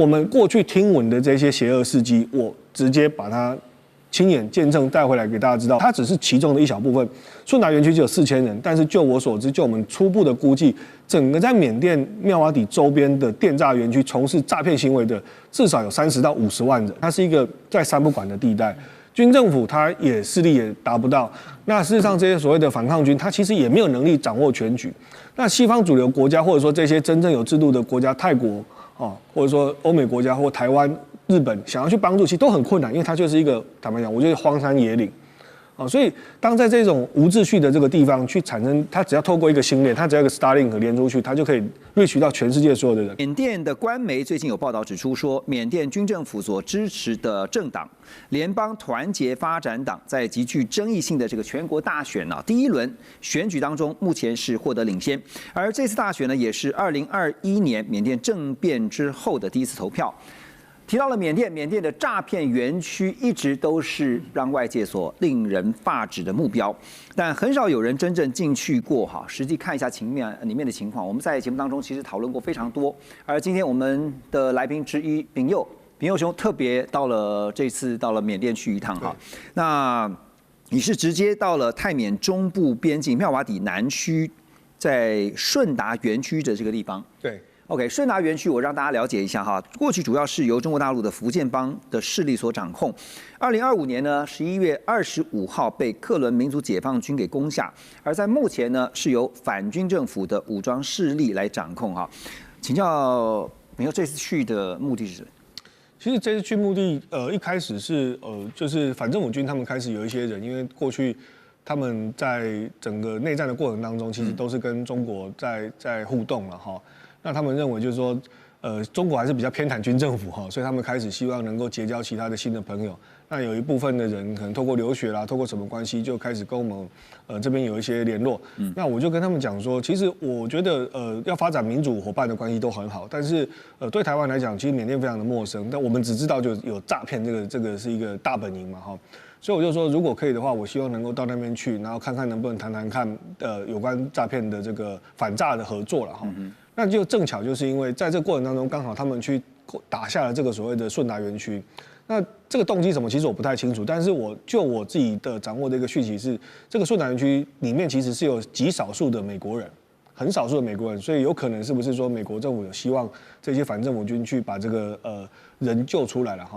我们过去听闻的这些邪恶事迹，我直接把它亲眼见证带回来给大家知道，它只是其中的一小部分。顺达园区只有4000人，但是就我所知，就我们初步的估计，整个在缅甸妙瓦底周边的电诈园区从事诈骗行为的至少有30到50万人。它是一个在三不管的地带，军政府它也势力也达不到。那事实上，这些所谓的反抗军，它其实也没有能力掌握全局。那西方主流国家，或者说这些真正有制度的国家，泰国。或者说欧美国家或台湾、日本想要去帮助，其实都很困难，因为它就是一个坦白讲，我觉得荒山野岭。所以当在这种无秩序的这个地方去产生，它只要透过一个星链，它只要一个 Starlink 连出去，它就可以 reach 到全世界所有的人。缅甸的官媒最近有报道指出说，缅甸军政府所支持的政党联邦团结发展党，在极具争议性的这个全国大选第一轮选举当中，目前是获得领先。而这次大选呢，也是2021年缅甸政变之后的第一次投票。提到了缅甸的诈骗园区一直都是让外界所令人发指的目标，但很少有人真正进去过实际看一下里面的情况。我们在节目当中其实讨论过非常多，而今天我们的来宾之一秉佑兄特别这次到了缅甸去一趟那你是直接到了泰缅中部边境妙瓦底南区，在顺达园区的这个地方。对。OK， 顺达园区我让大家了解一下过去主要是由中国大陆的福建帮的势力所掌控。2025年呢11月25号被克伦民族解放军给攻下，而在目前呢是由反军政府的武装势力来掌控请教秉佑这次去的目的是什么？其实这次去目的一开始是就是反政府军他们开始有一些人，因为过去他们在整个内战的过程当中，其实都是跟中国在互动了那他们认为就是说，中国还是比较偏袒军政府所以他们开始希望能够结交其他的新的朋友。那有一部分的人可能透过留学啦，透过什么关系，就开始跟我们这边有一些联络。那我就跟他们讲说，其实我觉得要发展民主伙伴的关系都很好，但是对台湾来讲，其实缅甸非常的陌生，但我们只知道就有诈骗这个是一个大本营嘛所以我就说，如果可以的话，我希望能够到那边去，然后看看能不能谈看有关诈骗的这个反诈的合作了那就正巧就是因为在这个过程当中，刚好他们去打下了这个所谓的顺达园区。那这个动机什么，其实我不太清楚，但是我自己的掌握的一个讯息是，这个顺达园区里面其实是有极少数的美国人，很少数的美国人，所以有可能是不是说美国政府有希望这些反政府军去把这个人救出来了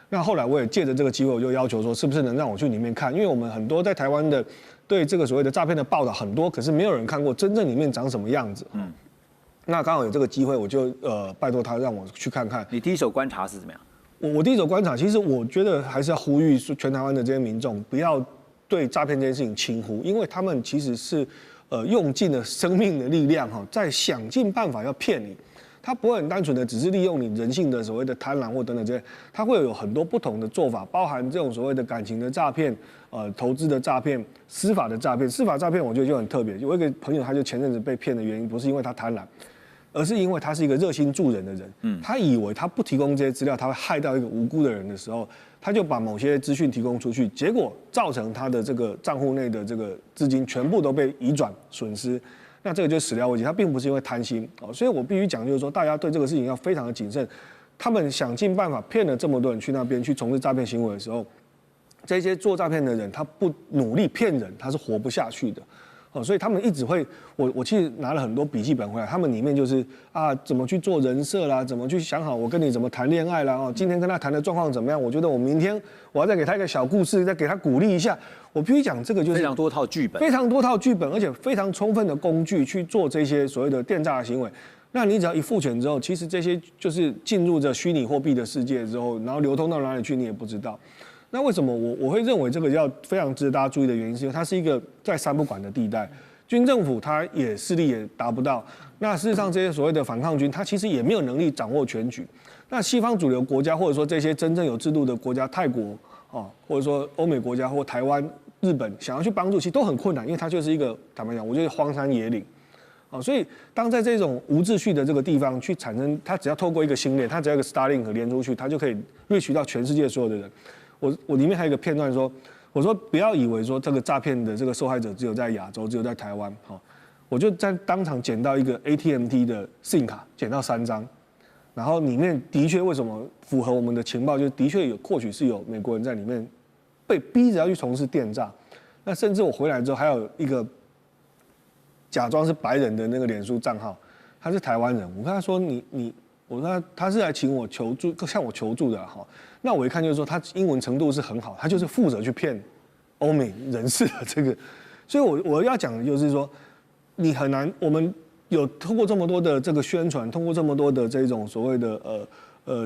那后来我也借着这个机会，我就要求说，是不是能让我去里面看？因为我们很多在台湾的对这个所谓的诈骗的报道很多，可是没有人看过真正里面长什么样子那刚好有这个机会，我就拜托他让我去看看。你第一手观察是怎么样？我第一手观察，其实我觉得还是要呼吁全台湾的这些民众，不要对诈骗这件事情轻忽，因为他们其实是用尽了生命的力量在想尽办法要骗你。他不会很单纯的只是利用你人性的所谓的贪婪或等等这些，他会有很多不同的做法，包含这种所谓的感情的诈骗、投资的诈骗、司法的诈骗。司法诈骗我觉得就很特别，我有一个朋友，他就前阵子被骗的原因不是因为他贪婪，而是因为他是一个热心助人的人，他以为他不提供这些资料，他会害到一个无辜的人的时候，他就把某些资讯提供出去，结果造成他的这个账户内的这个资金全部都被移转损失。那这个就始料未及，他并不是因为贪心所以我必须讲，就是说大家对这个事情要非常的谨慎。他们想尽办法骗了这么多人去那边去从事诈骗行为的时候，这些做诈骗的人他不努力骗人，他是活不下去的。所以他们一直会，我其实拿了很多笔记本回来，他们里面就是怎么去做人设啦，怎么去想好我跟你怎么谈恋爱啦，今天跟他谈的状况怎么样？我觉得我明天我要再给他一个小故事，再给他鼓励一下。我必须讲，这个就是非常多套剧本，非常多套剧本，而且非常充分的工具去做这些所谓的电诈的行为。那你只要一付钱之后，其实这些就是进入这虚拟货币的世界之后，然后流通到哪里去你也不知道。那为什么我会认为这个要非常值得大家注意的原因，是因为它是一个在三不管的地带，军政府它也势力也达不到。那事实上这些所谓的反抗军，它其实也没有能力掌握全局。那西方主流国家或者说这些真正有制度的国家，泰国或者说欧美国家或台湾、日本想要去帮助，其实都很困难，因为它就是一个坦白讲，我觉得荒山野岭。所以当在这种无秩序的这个地方去产生，它只要透过一个星链，它只要一个 Starlink 连出去，它就可以 reach 到全世界所有的人。我里面还有一个片段说，我说不要以为说这个诈骗的这个受害者只有在亚洲，只有在台湾，我就在当场捡到一个 AT&T 的 SIM 卡，捡到3张，然后里面的确为什么符合我们的情报，就的确或许是有美国人在里面被逼着要去从事电诈。那甚至我回来之后，还有一个假装是白人的那个脸书账号，他是台湾人。我跟他说我说他是来请我求助，向我求助的哈。那我一看就是说他英文程度是很好，他就是负责去骗欧美人士的这个。所以我要讲的就是说，你很难，我们有通过这么多的这个宣传，通过这么多的这种所谓的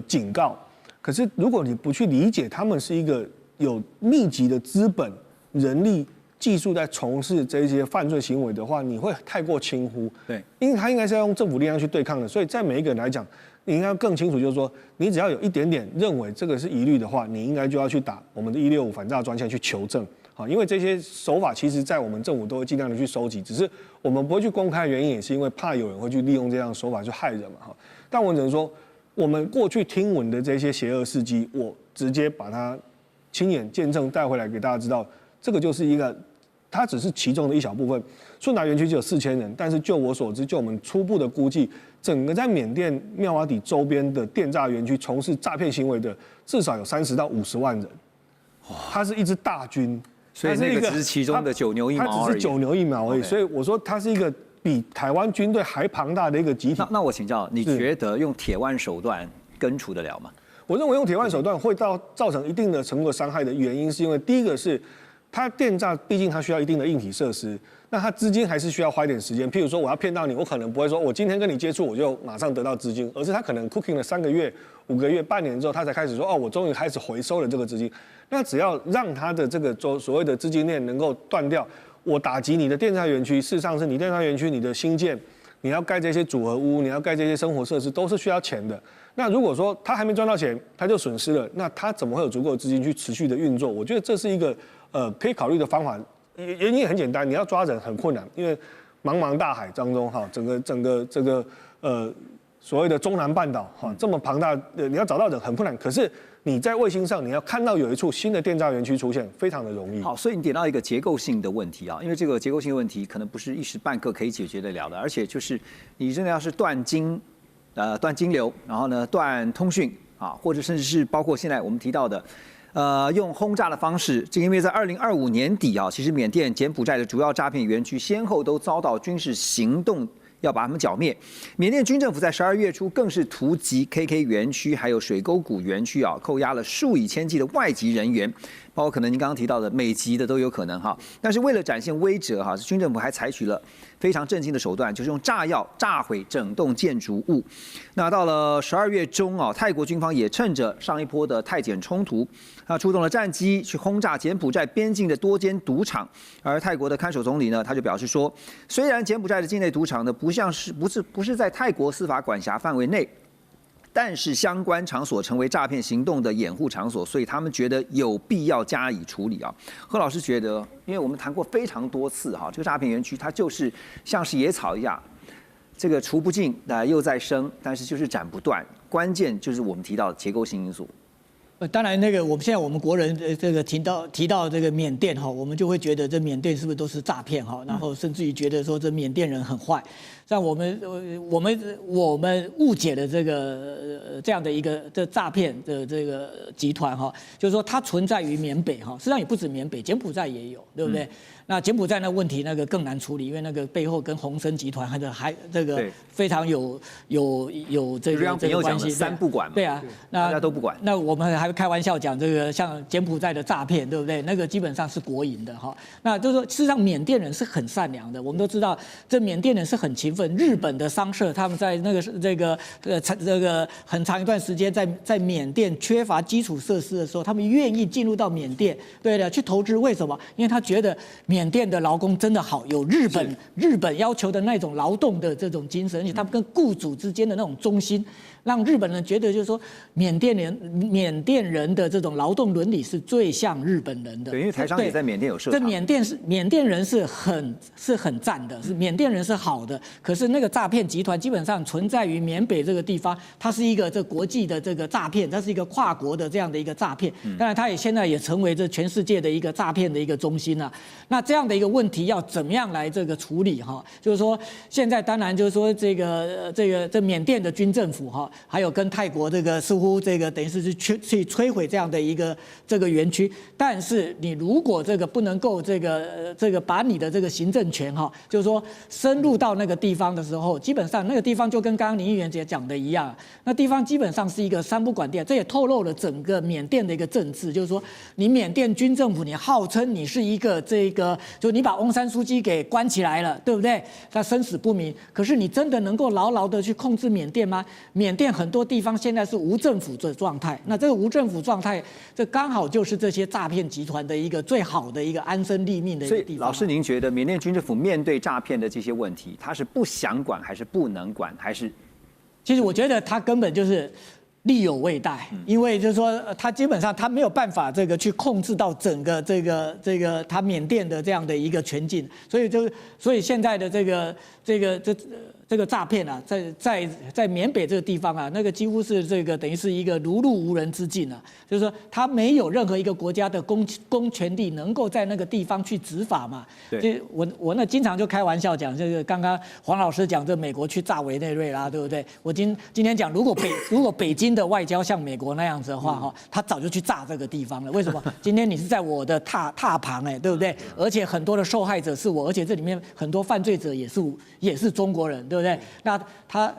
警告，可是如果你不去理解他们是一个有密集的资本、人力、技术在从事这些犯罪行为的话，你会太过轻忽。对，因为他应该是要用政府力量去对抗的，所以在每一个人来讲，你应该更清楚，就是说，你只要有一点点认为这个是疑虑的话，你应该就要去打我们的165反诈专线去求证。好，因为这些手法其实在我们政府都会尽量的去收集，只是我们不会去公开的原因，也是因为怕有人会去利用这样的手法去害人嘛。哈，但我只能说，我们过去听闻的这些邪恶事迹，我直接把它亲眼见证带回来给大家知道，这个就是一个，它只是其中的一小部分。顺达园区只有4000人，但是就我所知，就我们初步的估计，整个在缅甸妙瓦底周边的电诈园区从事诈骗行为的，至少有30到50万人。它是一支大军。所以那个只是其中的9牛1毛而已，它只是9牛1毛而已。所以我说它是一个比台湾军队还庞大的一个集体。那我请教，你觉得用铁腕手段根除得了吗？我认为用铁腕手段会造成一定的程度的伤害的原因，是因为第一个是它电诈，毕竟它需要一定的硬体设施，那它资金还是需要花一点时间。譬如说我要骗到你，我可能不会说我今天跟你接触我就马上得到资金，而是他可能 cooking 了3个月、5个月、半年之后，他才开始说我终于开始回收了这个资金。那只要让他的这个所谓的资金链能够断掉，我打击你的电诈园区，事实上是你电诈园区你的新建，你要盖这些组合屋，你要盖这些生活设施，都是需要钱的。那如果说他还没赚到钱，他就损失了，那他怎么会有足够的资金去持续的运作？我觉得这是一个可以考虑的方法。原因也很简单，你要抓人很困难，因为茫茫大海当中整个这个所谓的中南半岛这么庞大，你要找到人很困难。可是你在卫星上，你要看到有一处新的电诈园区出现，非常的容易。好，所以你点到一个结构性的问题啊，因为这个结构性的问题可能不是一时半刻可以解决得了的，而且就是你真的要是断金流，然后呢断通讯啊，或者甚至是包括现在我们提到的。用轰炸的方式，这因为在2025年底啊，其实缅甸、柬埔寨的主要诈骗园区先后都遭到军事行动，要把他们剿灭。缅甸军政府在12月初更是突击 KK 园区还有水沟谷园区啊，扣押了数以千计的外籍人员，包括可能您刚刚提到的美籍的都有可能哈。但是为了展现威慑哈，军政府还采取了非常震惊的手段，就是用炸药炸毁整栋建筑物。那到了12月中啊，泰国军方也趁着上一波的泰柬冲突，出动了战机去轰炸柬埔寨边境的多间赌场。而泰国的看守总理呢，他就表示说，虽然柬埔寨的境内赌场呢不是在泰国司法管辖范围内，但是相关场所成为诈骗行动的掩护场所，所以他们觉得有必要加以处理啊。何老师觉得，因为我们谈过非常多次哈，这个诈骗园区它就是像是野草一样，这个除不尽又在生，但是就是斩不断，关键就是我们提到的结构性因素。当然，我们现在我们国人这个提到这个缅甸哈，我们就会觉得这缅甸是不是都是诈骗哈，然后甚至于觉得说这缅甸人很坏，像我们误解了这样的一个诈骗的这个集团哈，就是说它存在于缅北哈，实际上也不止缅北，柬埔寨也有，对不对？那柬埔寨那问题更难处理，因为那个背后跟鸿升集团还这个非常有这个关系。三不管嘛，对啊，那大家都不管。那我们还会开玩笑讲这个像柬埔寨的诈骗，对不对？那个基本上是国营的哈。那就是说，事实上缅甸人是很善良的，我们都知道这缅甸人是很勤奋。日本的商社他们在这个很长一段时间在缅甸缺乏基础设施的时候，他们愿意进入到缅甸，对的，去投资。为什么？因为他觉得缅甸的劳工真的好，有日本要求的那种劳动的这种精神，而且他们跟雇主之间的那种忠心，让日本人觉得就是说缅甸甸人的这种劳动伦理是最像日本人的。对，因为台商也在缅甸有设这厂。缅甸人是很赞的，是缅甸人是好的。可是那个诈骗集团基本上存在于缅北这个地方，它是一个这国际的这个诈骗，它是一个跨国的这样的一个诈骗。当然，它也现在也成为这全世界的一个诈骗的一个中心啊。那这样的一个问题要怎么样来这个处理哈？就是说，现在当然就是说这缅甸的军政府哈，还有跟泰国这个似乎这个等于是去摧毁这样的一个这个园区。但是你如果这个不能够这个把你的这个行政权哈，就是说深入到那个地方的时候，基本上那个地方就跟刚刚林议员姐讲的一样，那地方基本上是一个三不管地，这也透露了整个缅甸的一个政治，就是说你缅甸军政府，你号称你是一个就你把翁山书记给关起来了，对不对？他生死不明，可是你真的能够牢牢的去控制缅甸吗？缅甸很多地方现在是无政府的状态，那这个无政府状态，这刚好就是这些诈骗集团的一个最好的一个安身立命的一个地方。所以，老师，您觉得缅甸军政府面对诈骗的这些问题，他是不想管，还是不能管，还是？其实我觉得他根本就是力有未逮，因为就是说他基本上他没有办法去控制到整个他缅甸的这样的一个全境，所以现在的这个诈骗啊，在缅北这个地方啊，那个几乎是等于是一个如入无人之境啊，就是说他没有任何一个国家的公权力能够在那个地方去执法嘛。对，我那经常就开玩笑讲，刚刚黄老师讲美国去炸委内瑞拉，对不对？我今天讲，如果北京的外交像美国那样子的话哈，他早就去炸这个地方了。为什么？今天你是在我的踏旁对不对？而且很多的受害者是我，而且这里面很多犯罪者也是中国人，对不对？那他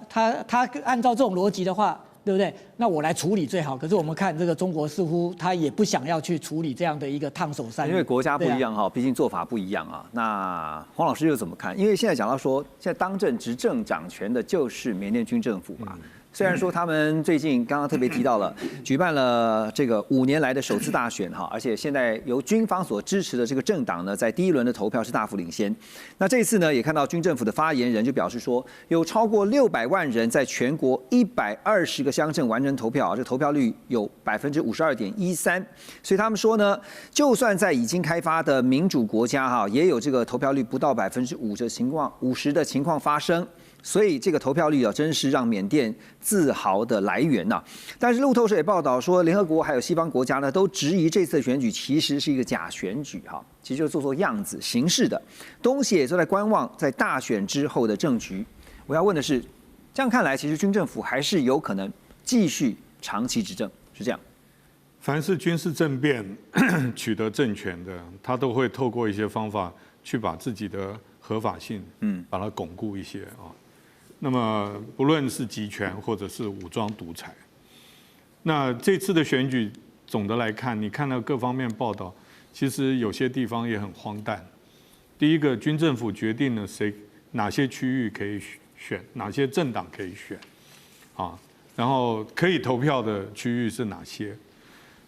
按照这种逻辑的话，对不对？那我来处理最好。可是我们看这个中国似乎他也不想要去处理这样的一个烫手山芋，因为国家不一样哈，毕竟做法不一样啊。那黄老师又怎么看？因为现在讲到说，现在当政执政掌权的就是缅甸军政府嘛。虽然说他们最近刚刚特别提到了，举办了这个5年来的首次大选哈，而且现在由军方所支持的这个政党呢，在第一轮的投票是大幅领先。那这次呢，也看到军政府的发言人就表示说，有超过600万人在全国120个乡镇完成投票，这投票率有52.13%。所以他们说呢，就算在已经开发的民主国家哈，也有这个投票率不到50%的情况发生。所以这个投票率啊，真是让缅甸自豪的来源呐。但是路透社也报道说，联合国还有西方国家呢，都质疑这次的选举其实是一个假选举哈，其实就是做样子、形式的。东西也都在观望，在大选之后的政局。我要问的是，这样看来，其实军政府还是有可能继续长期执政，是这样。凡是军事政变取得政权的，他都会透过一些方法去把自己的合法性，把它巩固一些啊。那么不论是集权或者是武装独裁，那这次的选举总的来看，你看到各方面报道，其实有些地方也很荒诞。第一个，军政府决定了哪些区域可以选，哪些政党可以选，啊，然后可以投票的区域是哪些？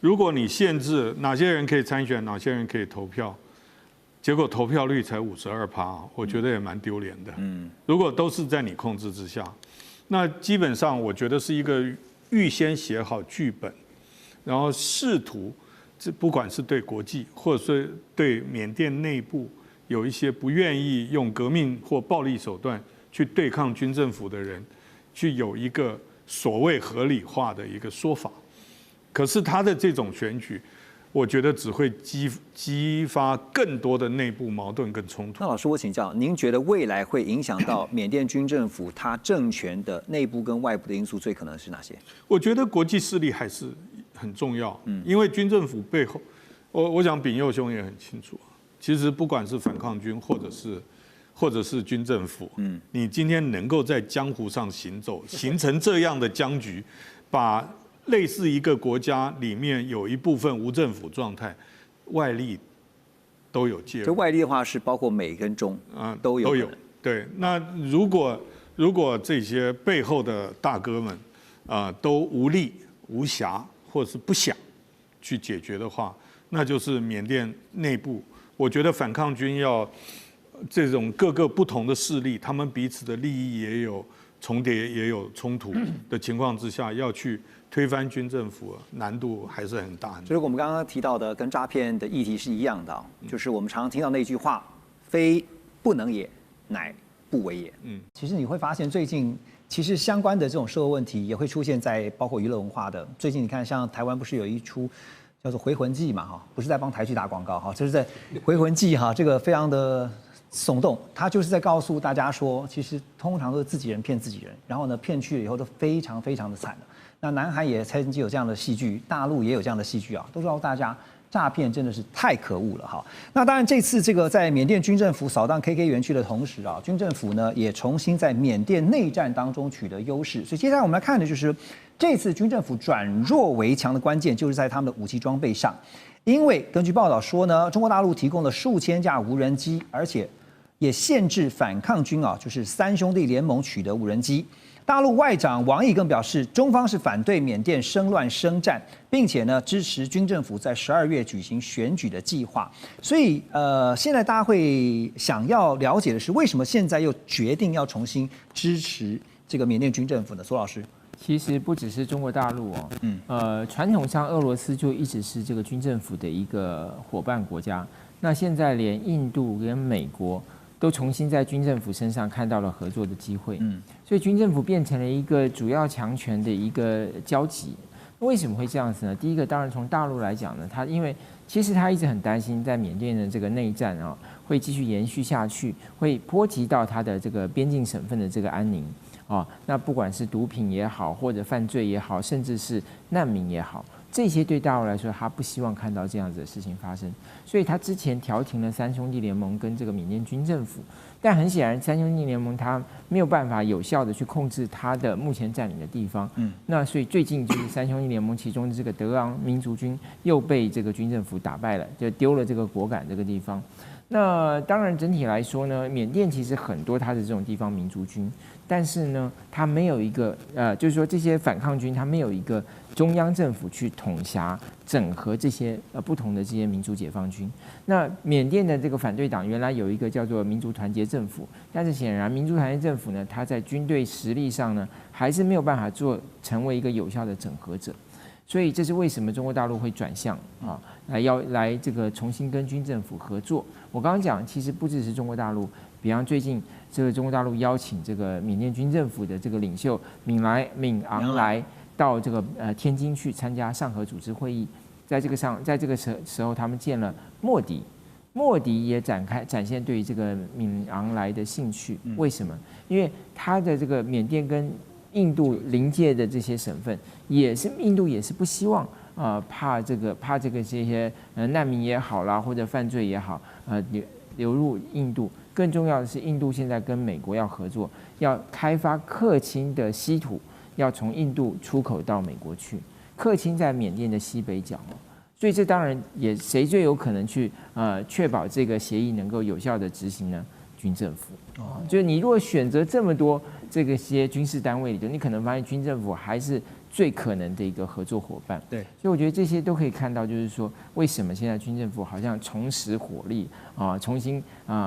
如果你限制哪些人可以参选，哪些人可以投票，结果投票率才52%，我觉得也蛮丢脸的。如果都是在你控制之下，那基本上我觉得是一个预先写好剧本，然后试图，不管是对国际或者是对缅甸内部有一些不愿意用革命或暴力手段去对抗军政府的人，去有一个所谓合理化的一个说法。可是他的这种选举，我觉得只会激发更多的内部矛盾跟冲突。那老师，我请教，您觉得未来会影响到缅甸军政府它政权的内部跟外部的因素，最可能是哪些？我觉得国际势力还是很重要，因为军政府背后，我想秉佑兄也很清楚，其实不管是反抗军或者是军政府，你今天能够在江湖上行走，形成这样的僵局，把类似一个国家里面有一部分无政府状态，外力都有介入。这外力的话是包括美跟中都有。对，那如果这些背后的大哥们都无力无暇或者是不想去解决的话，那就是缅甸内部，我觉得反抗军要这种各个不同的势力，他们彼此的利益也有重叠，也有冲突的情况之下，要去推翻军政府难度还是很大。就是我们刚刚提到的跟诈骗的议题是一样的，就是我们常常听到那句话，非不能也，乃不为也。其实你会发现最近其实相关的这种社会问题也会出现在包括娱乐文化的。最近你看，像台湾不是有一出叫做《回魂记》嘛，哈，不是在帮台剧打广告哈，这是在《回魂记》哈，这个非常的耸动，他就是在告诉大家说，其实通常都是自己人骗自己人，然后呢骗去了以后都非常非常的惨的。那南韩也曾经有这样的戏剧，大陆也有这样的戏剧啊，都告诉大家诈骗真的是太可恶了哈。那当然这次这个在缅甸军政府扫荡 KK 园区的同时啊，军政府呢也重新在缅甸内战当中取得优势，所以接下来我们来看的就是这次军政府转弱为强的关键就是在他们的武器装备上，因为根据报道说呢，中国大陆提供了数千架无人机，而且也限制反抗军啊，就是三兄弟联盟取得无人机。大陆外长王毅更表示，中方是反对缅甸生乱生战，并且呢支持军政府在12月举行选举的计划。所以现在大家会想要了解的是，为什么现在又决定要重新支持这个缅甸军政府呢？苏老师，其实不只是中国大陆传统上俄罗斯就一直是这个军政府的一个伙伴国家，那现在连印度跟美国都重新在军政府身上看到了合作的机会，所以军政府变成了一个主要强权的一个交集。为什么会这样子呢？第一个，当然从大陆来讲呢，因为其实他一直很担心在缅甸的这个内战啊会继续延续下去，会波及到他的这个边境省份的这个安宁啊。那不管是毒品也好，或者犯罪也好，甚至是难民也好。这些对大陆来说，他不希望看到这样子的事情发生，所以他之前调停了三兄弟联盟跟这个缅甸军政府，但很显然，三兄弟联盟他没有办法有效的去控制他的目前占领的地方，那所以最近就是三兄弟联盟其中的这个德昂民族军又被这个军政府打败了，就丢了这个果敢这个地方。那当然整体来说呢，缅甸其实很多它的这种地方民族军，但是呢，它没有一个就是说这些反抗军，它没有一个中央政府去统辖整合这些不同的这些民族解放军。那缅甸的这个反对党原来有一个叫做民族团结政府，但是显然民族团结政府呢，它在军队实力上呢，还是没有办法成为一个有效的整合者。所以这是为什么中国大陆会转向来这个重新跟军政府合作。我刚刚讲，其实不只是中国大陆，比方最近这个中国大陆邀请这个缅甸军政府的这个领袖敏昂莱到这个天津去参加上合组织会议，在这个时候他们见了莫迪。莫迪也展现对于这个敏昂莱的兴趣，为什么？因为他的这个缅甸跟印度邻界的这些省份，印度也是不希望怕这些难民也好啦，或者犯罪也好流入印度。更重要的是，印度现在跟美国要合作，要开发克钦的稀土，要从印度出口到美国去。克钦在缅甸的西北角，所以这当然也谁最有可能去确保这个协议能够有效的执行呢？军政府就是你如果选择这么多些军事单位里头，你可能发现军政府还是最可能的一个合作伙伴。对，所以我觉得这些都可以看到，就是说为什么现在军政府好像重拾火力重新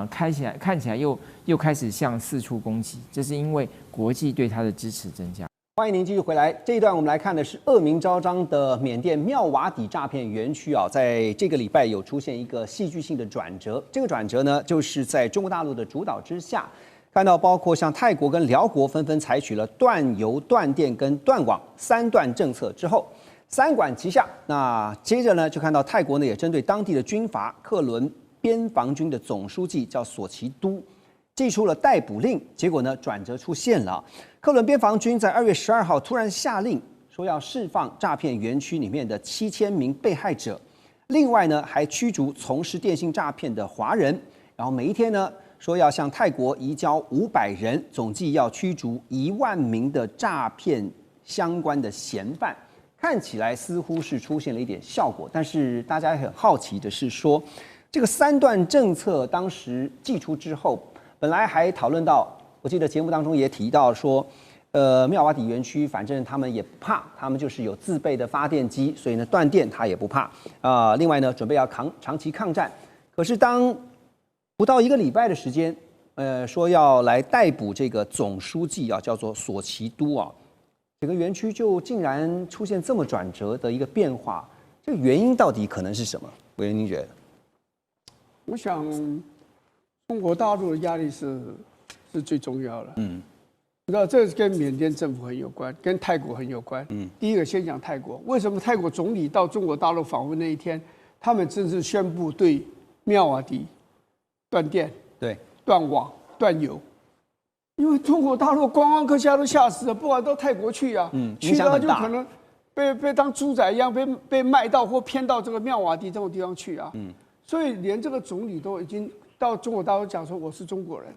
看起来又开始向四处攻击，这是因为国际对它的支持增加。欢迎您继续回来。这一段我们来看的是恶名昭彰的缅甸妙瓦底诈骗园区在这个礼拜有出现一个戏剧性的转折。这个转折呢，就是在中国大陆的主导之下，看到包括像泰国跟辽国纷纷采取了断油、断电跟断网3断政策之后，三管齐下。那接着呢，就看到泰国呢也针对当地的军阀克伦边防军的总书记叫索奇都，寄出了逮捕令。结果呢，转折出现了。克伦边防军在2月12号突然下令说要释放诈骗园区里面的7000名被害者，另外呢还驱逐从事电信诈骗的华人，然后每一天呢说要向泰国移交500人，总计要驱逐1万名的诈骗相关的嫌犯。看起来似乎是出现了一点效果，但是大家很好奇的是说，这个3段政策当时祭出之后，本来还讨论到，我记得节目当中也提到说，妙瓦底园区反正他们也不怕，他们就是有自备的发电机，所以呢断电他也不怕另外呢准备要长期抗战。可是当不到1个礼拜的时间，说要来逮捕这个总书记叫做索奇都整个园区就竟然出现这么转折的一个变化，这个原因到底可能是什么？委员，您觉得？我想，中国大陆的压力是最重要的。你知道这跟缅甸政府很有关，跟泰国很有关。第一个先讲泰国，为什么泰国总理到中国大陆访问那一天，他们正式宣布对妙瓦底断电、断网、断油？因为中国大陆观光客现在都吓死了，不管到泰国去啊，去了就可能被当猪仔一样被卖到或骗到这个妙瓦底这种地方去啊。所以连这个总理都已经到中国大陆讲说我是中国人，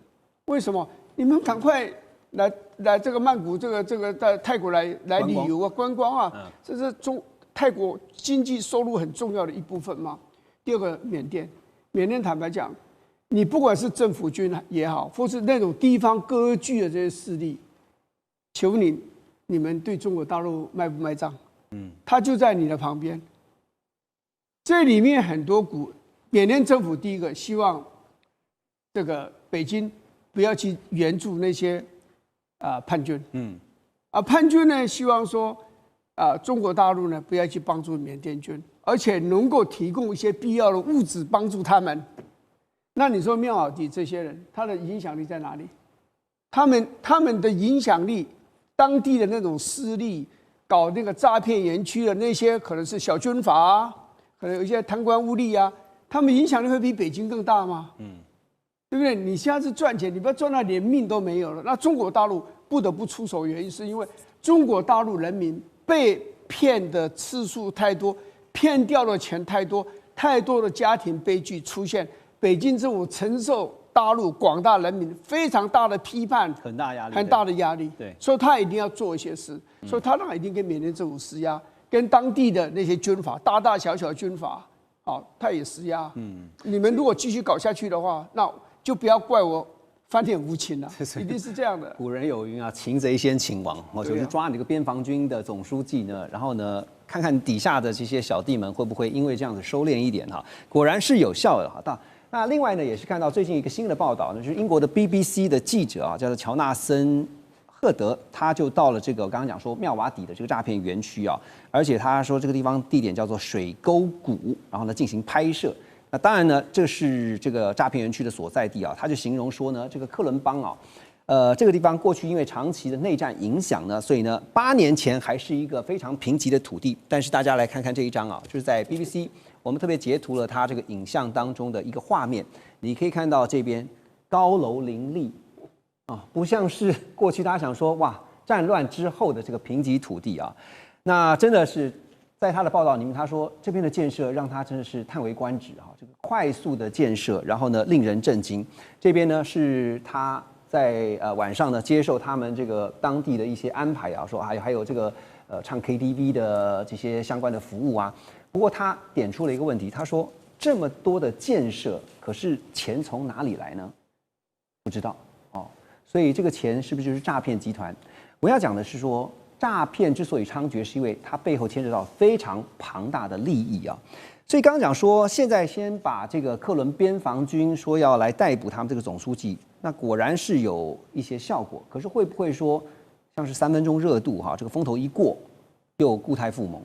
为什么？你们赶快来这个曼谷这个在泰国来旅游啊观光啊，这是泰国经济收入很重要的一部分嘛。第二个缅甸坦白讲，你不管是政府军也好，或是那种地方割据的这些势力，求你们对中国大陆卖不卖账？他就在你的旁边。这里面很多缅甸政府第一个希望这个北京不要去援助那些叛军，叛军呢希望说中国大陆呢不要去帮助缅甸军，而且能够提供一些必要的物质帮助他们。那你说妙瓦底这些人，他的影响力在哪里？他们的影响力，当地的那种势力，搞那个诈骗园区的那些可能是小军阀啊，可能有一些贪官污吏啊，他们影响力会比北京更大吗？对不对？你现在是赚钱，你不要赚到连命都没有了。那中国大陆不得不出手，原因是因为中国大陆人民被骗的次数太多，骗掉的钱太多，太多的家庭悲剧出现。北京政府承受大陆广大人民非常大的批判，很大压力，很大的压力。对，所以他一定要做一些事，所以他那一定跟缅甸政府施压，跟当地的那些军阀，大大小小军阀，他也施压。你们如果继续搞下去的话，那就不要怪我翻脸无情了，一定是这样的。古人有云啊，擒贼先擒王，就是抓你这个边防军的总书记呢，然后呢，看看底下的这些小弟们会不会因为这样子收敛一点哈，果然是有效的哈。那另外呢，也是看到最近一个新的报道呢，就是英国的 BBC 的记者啊，叫做乔纳森·赫德，他就到了这个我刚刚讲说妙瓦底的这个诈骗园区啊，而且他说这个地方地点叫做水沟谷，然后呢进行拍摄。那当然呢，这是这个诈骗园区的所在地啊，他就形容说呢，这个克伦邦啊，这个地方过去因为长期的内战影响呢，所以呢8年前还是一个非常贫瘠的土地。但是大家来看看这一张啊，就是在 BBC。我们特别截图了它这个影像当中的一个画面，你可以看到这边高楼林立啊，不像是过去大家想说哇战乱之后的这个贫瘠土地啊，那真的是在他的报道里面，他说这边的建设让他真的是叹为观止啊，这个快速的建设，然后呢令人震惊。这边呢是他在晚上呢接受他们这个当地的一些安排啊，说还有这个唱 KTV 的这些相关的服务啊。不过他点出了一个问题，他说这么多的建设，可是钱从哪里来呢？不知道哦，所以这个钱是不是就是诈骗集团？我要讲的是说，诈骗之所以猖獗，是因为它背后牵扯到非常庞大的利益啊。所以刚刚讲说，现在先把这个克伦边防军说要来逮捕他们这个总书记，那果然是有一些效果。可是会不会说，像是3分钟热度哈，这个风头一过，又故态复萌？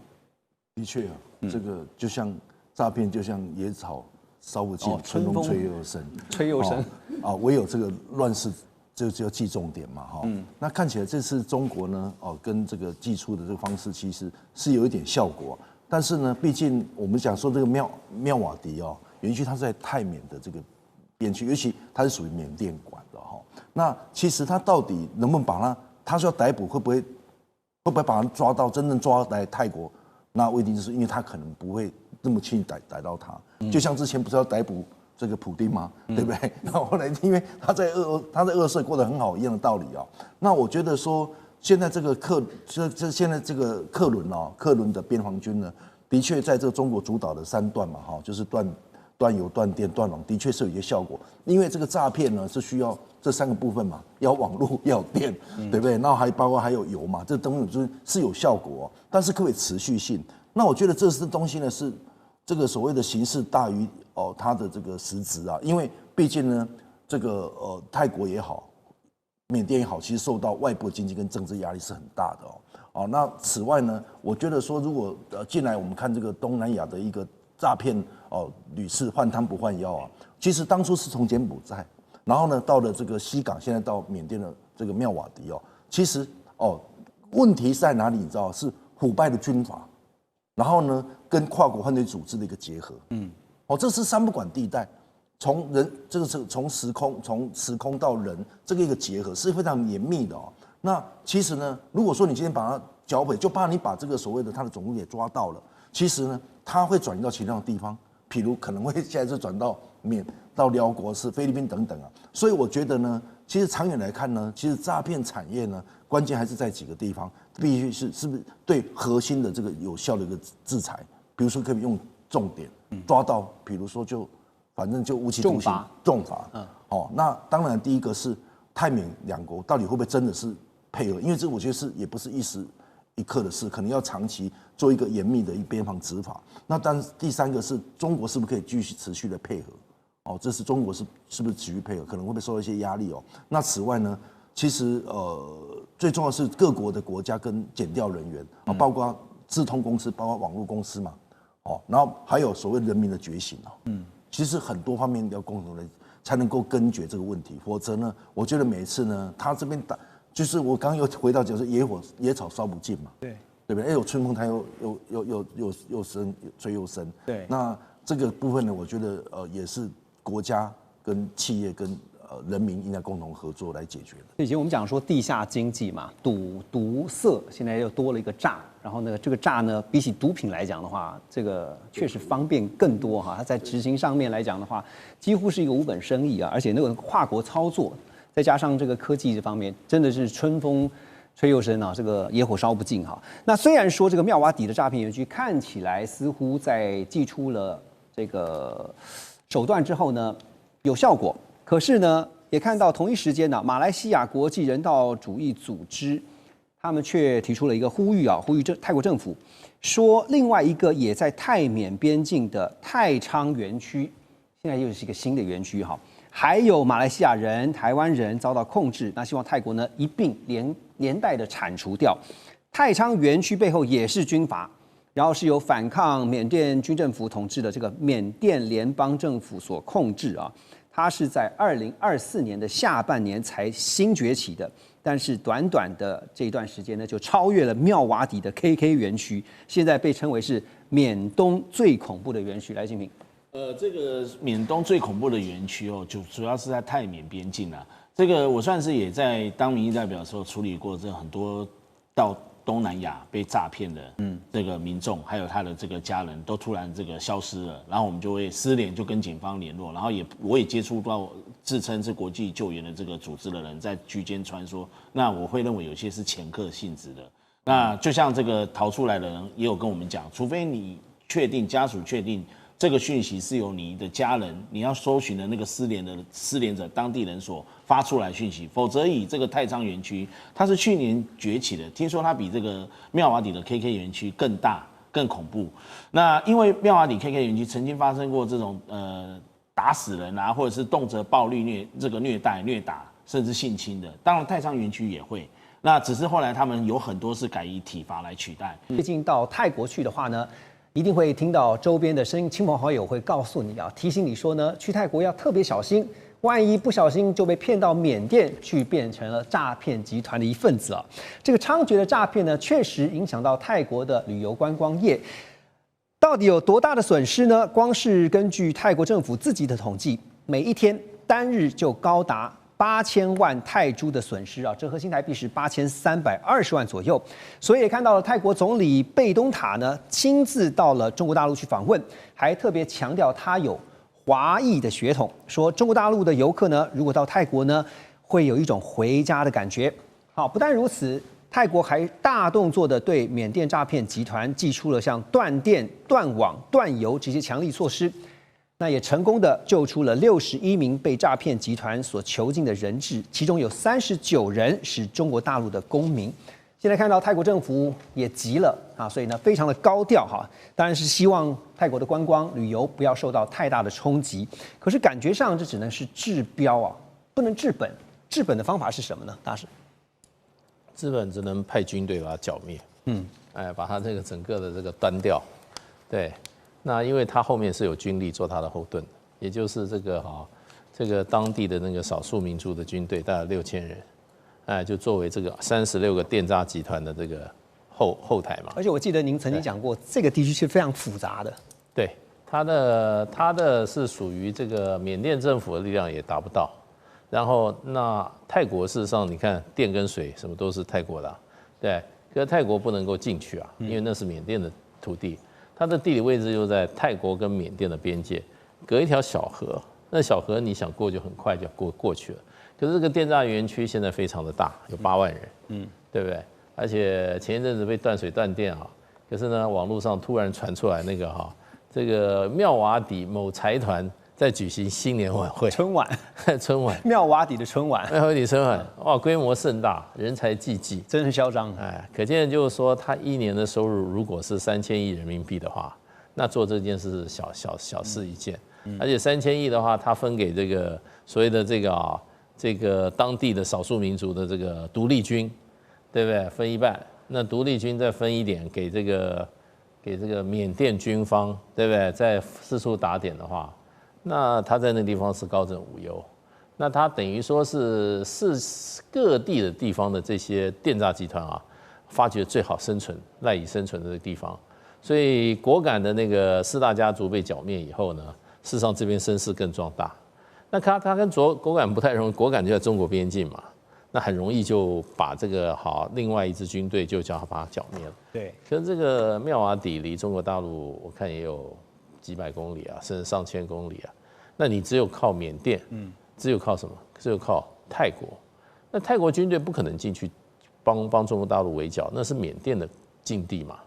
的确啊，这个就像诈骗，就像野草烧不尽，春风吹又生，吹又生啊，唯有这个乱世就要记重点嘛哈。那看起来这次中国呢，跟这个寄出的这个方式其实是有一点效果，但是呢，毕竟我们讲说这个妙瓦底园区它是在泰缅的这个边区，尤其它是属于缅甸管的哈。那其实它到底能不能把它说要逮捕，会不会把它抓到真正抓来泰国？那未定之数，因为他可能不会那么轻易逮到他，就像之前不是要逮捕这个普丁吗？对不对？然后后来因为他在俄社过得很好一样的道理啊。那我觉得说，现在这个现在这个克伦的边防军呢，的确在这个中国主导的3段嘛哈，就是断油、断电、断网，的确是有一些效果。因为这个诈骗呢是需要这3个部分嘛，要网络，要有电，对不对？然后包括还有油嘛，这东西是有效果，但是可不可以持续性？那我觉得这东西呢是这个所谓的形式大于它的这个实质啊，因为毕竟呢，这个泰国也好，缅甸也好，其实受到外部经济跟政治压力是很大的哦，那此外呢，我觉得说如果进来我们看这个东南亚的一个诈骗哦，屡次换汤不换药啊，其实当初是从柬埔寨，然后呢到了这个西港，现在到缅甸的这个妙瓦迪哦，其实哦问题是在哪里？你知道是腐败的军阀，然后呢跟跨国犯罪组织的一个结合，哦，这是三不管地带。从人这个是从时空到人这个一个结合是非常严密的哦。那其实呢，如果说你今天把它剿毁，就怕你把这个所谓的它的总部给抓到了，其实呢，它会转移到其他的地方，譬如可能会现在是转到到辽国、是菲律宾等等啊。所以我觉得呢，其实长远来看呢，其实诈骗产业呢，关键还是在几个地方，必须是不是对核心的这个有效的一个制裁，比如说可以用重点抓到，比如说反正就无期徒刑、重罚。哦，那当然第一个是泰缅两国到底会不会真的是配合？因为这我觉得也不是一时一刻的事，可能要长期做一个严密的边防执法。那但是第三个是中国是不是可以继续持续的配合？哦，这是中国是不是持续配合？可能会不会受到一些压力哦？那此外呢，其实最重要的是各国的国家跟检调人员啊，包括智通公司，包括网络公司嘛，哦，然后还有所谓人民的觉醒哦，其实很多方面要共同的才能够根绝这个问题，否则呢，我觉得每次呢，他这边就是我刚刚又回到就是野草烧不尽嘛，对不对？有春风它又生，吹又生，对。那这个部分呢，我觉得也是国家跟企业跟人民应该共同合作来解决的。以前我们讲说地下经济嘛，毒色，现在又多了一个诈，然后呢，这个诈呢，比起毒品来讲的话，这个确实方便更多哈。它在执行上面来讲的话，几乎是一个无本生意啊，而且那个跨国操作，再加上这个科技这方面，真的是春风吹又生啊，这个野火烧不尽哈。那虽然说这个妙瓦底的诈骗园区看起来似乎在祭出了这个手段之后呢，有效果。可是呢，也看到同一时间呢，马来西亚国际人道主义组织，他们却提出了一个呼吁啊，呼吁泰国政府说，另外一个也在泰缅边境的太仓园区，现在又是一个新的园区哈，还有马来西亚人、台湾人遭到控制，那希望泰国呢一并连带的铲除掉。太仓园区背后也是军阀，然后是由反抗缅甸军政府统治的这个缅甸联邦政府所控制啊。它是在2024年的下半年才新崛起的，但是短短的这一段时间呢，就超越了妙瓦底的 KK 园区，现在被称为是缅东最恐怖的园区。来，金平，这个缅东最恐怖的园区哦，就主要是在泰缅边境啊。这个我算是也在当民意代表的时候处理过，这很多到东南亚被诈骗的，这个民众还有他的这个家人都突然这个消失了，然后我们就会失联，就跟警方联络，然后我也接触到自称是国际救援的这个组织的人在居间穿梭，那我会认为有些是掮客性质的，那就像这个逃出来的人也有跟我们讲，除非你确定家属确定这个讯息是由你的家人，你要搜寻的那个失联者当地人所发出来讯息，否则以这个太仓园区，它是去年崛起的，听说它比这个妙瓦底的 KK 园区更大、更恐怖。那因为妙瓦底 KK 园区曾经发生过这种打死人啊，或者是动辄暴力虐待、虐打，甚至性侵的，当然太仓园区也会。那只是后来他们有很多是改以体罚来取代。最近到泰国去的话呢，一定会听到周边的亲朋好友会告诉你啊，提醒你说呢，去泰国要特别小心，万一不小心就被骗到缅甸去，变成了诈骗集团的一份子啊。这个猖獗的诈骗呢，确实影响到泰国的旅游观光业，到底有多大的损失呢？光是根据泰国政府自己的统计，每一天单日就高达8000万泰铢的损失啊，折合新台币是8320万左右。所以也看到了泰国总理贝东塔呢亲自到了中国大陆去访问，还特别强调他有华裔的血统，说中国大陆的游客呢，如果到泰国呢，会有一种回家的感觉。好，不但如此，泰国还大动作的对缅甸诈骗集团祭出了像断电、断网、断油这些强力措施。那也成功的救出了61名被诈骗集团所囚禁的人质，其中有39人是中国大陆的公民。现在看到泰国政府也急了啊，所以呢非常的高调哈，当然是希望泰国的观光旅游不要受到太大的冲击。可是感觉上这只能是治标啊，不能治本。治本的方法是什么呢？大师？资本只能派军队把它剿灭，把它这个整个的这个端掉，对，那因为它后面是有军力做它的后盾，也就是这个当地的那个少数民族的军队，大概6000人，就作为这个36个电诈集团的这个后台嘛。而且我记得您曾经讲过，这个地区是非常复杂的。对，它的是属于这个缅甸政府的力量也达不到，然后那泰国事实上你看电跟水什么都是泰国的，对，可是泰国不能够进去啊，因为那是缅甸的土地，它的地理位置就在泰国跟缅甸的边界，隔一条小河，那小河你想过就很快就过去了。可是这个电诈园区现在非常的大，有8万人，对不对？而且前一阵子被断水断电啊，可是呢，网络上突然传出来那个这个妙瓦底某财团在举行新年晚会，春晚，妙瓦底的春晚，妙瓦底春晚，哇，规模盛大，人才济济，真是嚣张。可见就是说，他1年的收入如果是3000亿人民币的话，那做这件事是小事一件，而且3000亿的话，他分给这个所谓的这个当地的少数民族的这个独立军，对不对？分一半，那独立军再分一点给这个缅甸军方，对不对？再四处打点的话，那他在那地方是高枕无忧。那他等于说是各地的地方的这些电诈集团啊，发掘最好生存、赖以生存的地方。所以果敢的那个4大家族被剿灭以后呢，事实上这边声势更壮大。那他跟果敢不太容易，果敢就在中国边境嘛，那很容易就把这个另外一支军队就叫他把它剿灭了。对，可是这个妙瓦底离中国大陆我看也有几百公里啊，甚至上千公里啊。那你只有靠缅甸，只有靠什么？只有靠泰国。那泰国军队不可能进去帮中国大陆围剿，那是缅甸的境地嘛。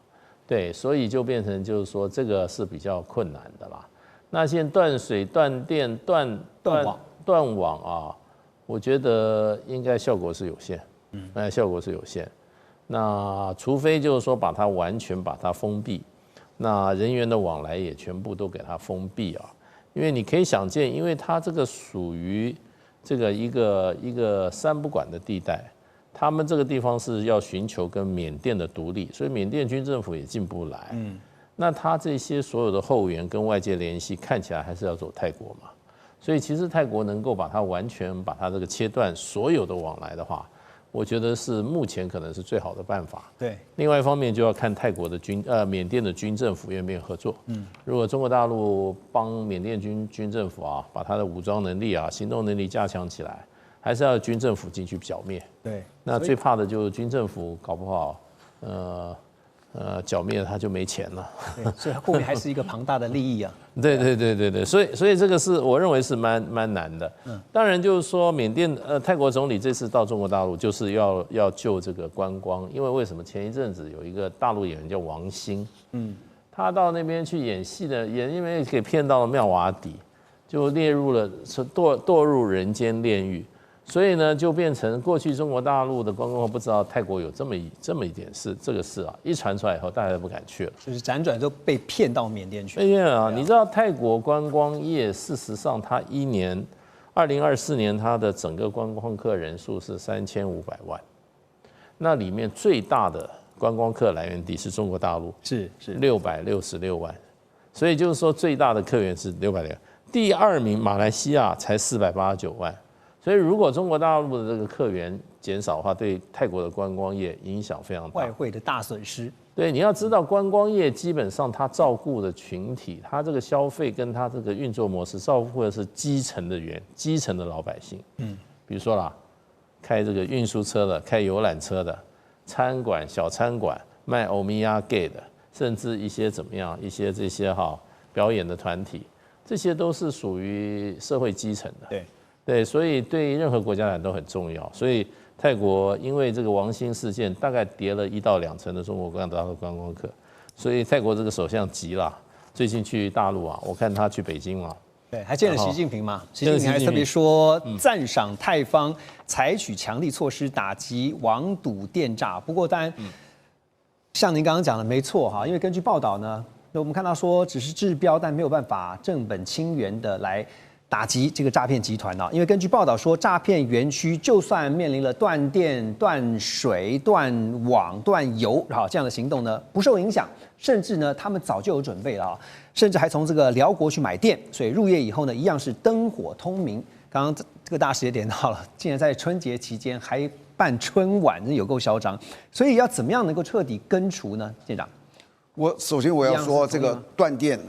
对，所以就变成就是说这个是比较困难的啦。那现在断水、断电、断网啊，我觉得应该效果是有限，效果是有限。那除非就是说把它完全把它封闭，那人员的往来也全部都给它封闭啊。因为你可以想见，因为它这个属于这个一个三不管的地带，他们这个地方是要寻求跟缅甸的独立，所以缅甸军政府也进不来。那他这些所有的后援跟外界联系，看起来还是要走泰国嘛。所以其实泰国能够把它完全把它这个切断所有的往来的话，我觉得是目前可能是最好的办法。对，另外一方面就要看泰国的缅甸的军政府愿不愿意合作。如果中国大陆帮缅甸军政府啊，把他的武装能力啊、行动能力加强起来，还是要军政府进去剿灭。对，那最怕的就是军政府搞不好，剿灭他就没钱了。所以后面还是一个庞大的利益啊。对，所以这个是我认为是蛮难的。当然就是说泰国总理这次到中国大陆就是要救这个观光，因为为什么前一阵子有一个大陆演员叫王星，他到那边去演戏的，也因为给骗到了妙瓦底，就列入了堕入人间炼狱。所以呢，就变成过去中国大陆的观光不知道泰国有这么一点事，这个事啊，一传出来以后，大家都不敢去了，就是辗转都被骗到缅甸去。你知道泰国观光业事实上，它2024年它的整个观光客人数是3500万，那里面最大的观光客来源地是中国大陆，是666万，所以就是说最大的客源是660万，第2名马来西亚才489万。所以，如果中国大陆的这个客源减少的话，对泰国的观光业影响非常大，外汇的大损失。对，你要知道，观光业基本上它照顾的群体，它这个消费跟它这个运作模式，照顾的是基层的老百姓。比如说啦，开这个运输车的，开游览车的，小餐馆卖欧米亚给的，甚至一些一些这些表演的团体，这些都是属于社会基层的。对，所以对任何国家来都很重要。所以泰国因为这个王星事件，大概跌了1到2成的中国大陆观光客。所以泰国这个首相急了，最近去大陆啊，我看他去北京嘛，对，还见了习近平嘛。习近平还特别说赞赏泰方采取强力措施打击网赌电诈。不过当然，像您刚刚讲的没错哈，因为根据报道呢，我们看到说只是治标，但没有办法正本清源的来打击这个诈骗集团因为根据报道说，诈骗园区就算面临了断电、断水、断网、断油这样的行动呢，不受影响，甚至呢，他们早就有准备了甚至还从这个辽国去买电，所以入夜以后呢，一样是灯火通明。刚刚这个大使也点到了，竟然在春节期间还办春晚，真有够嚣张。所以要怎么样能够彻底根除呢？舰长，首先我要说这个断电，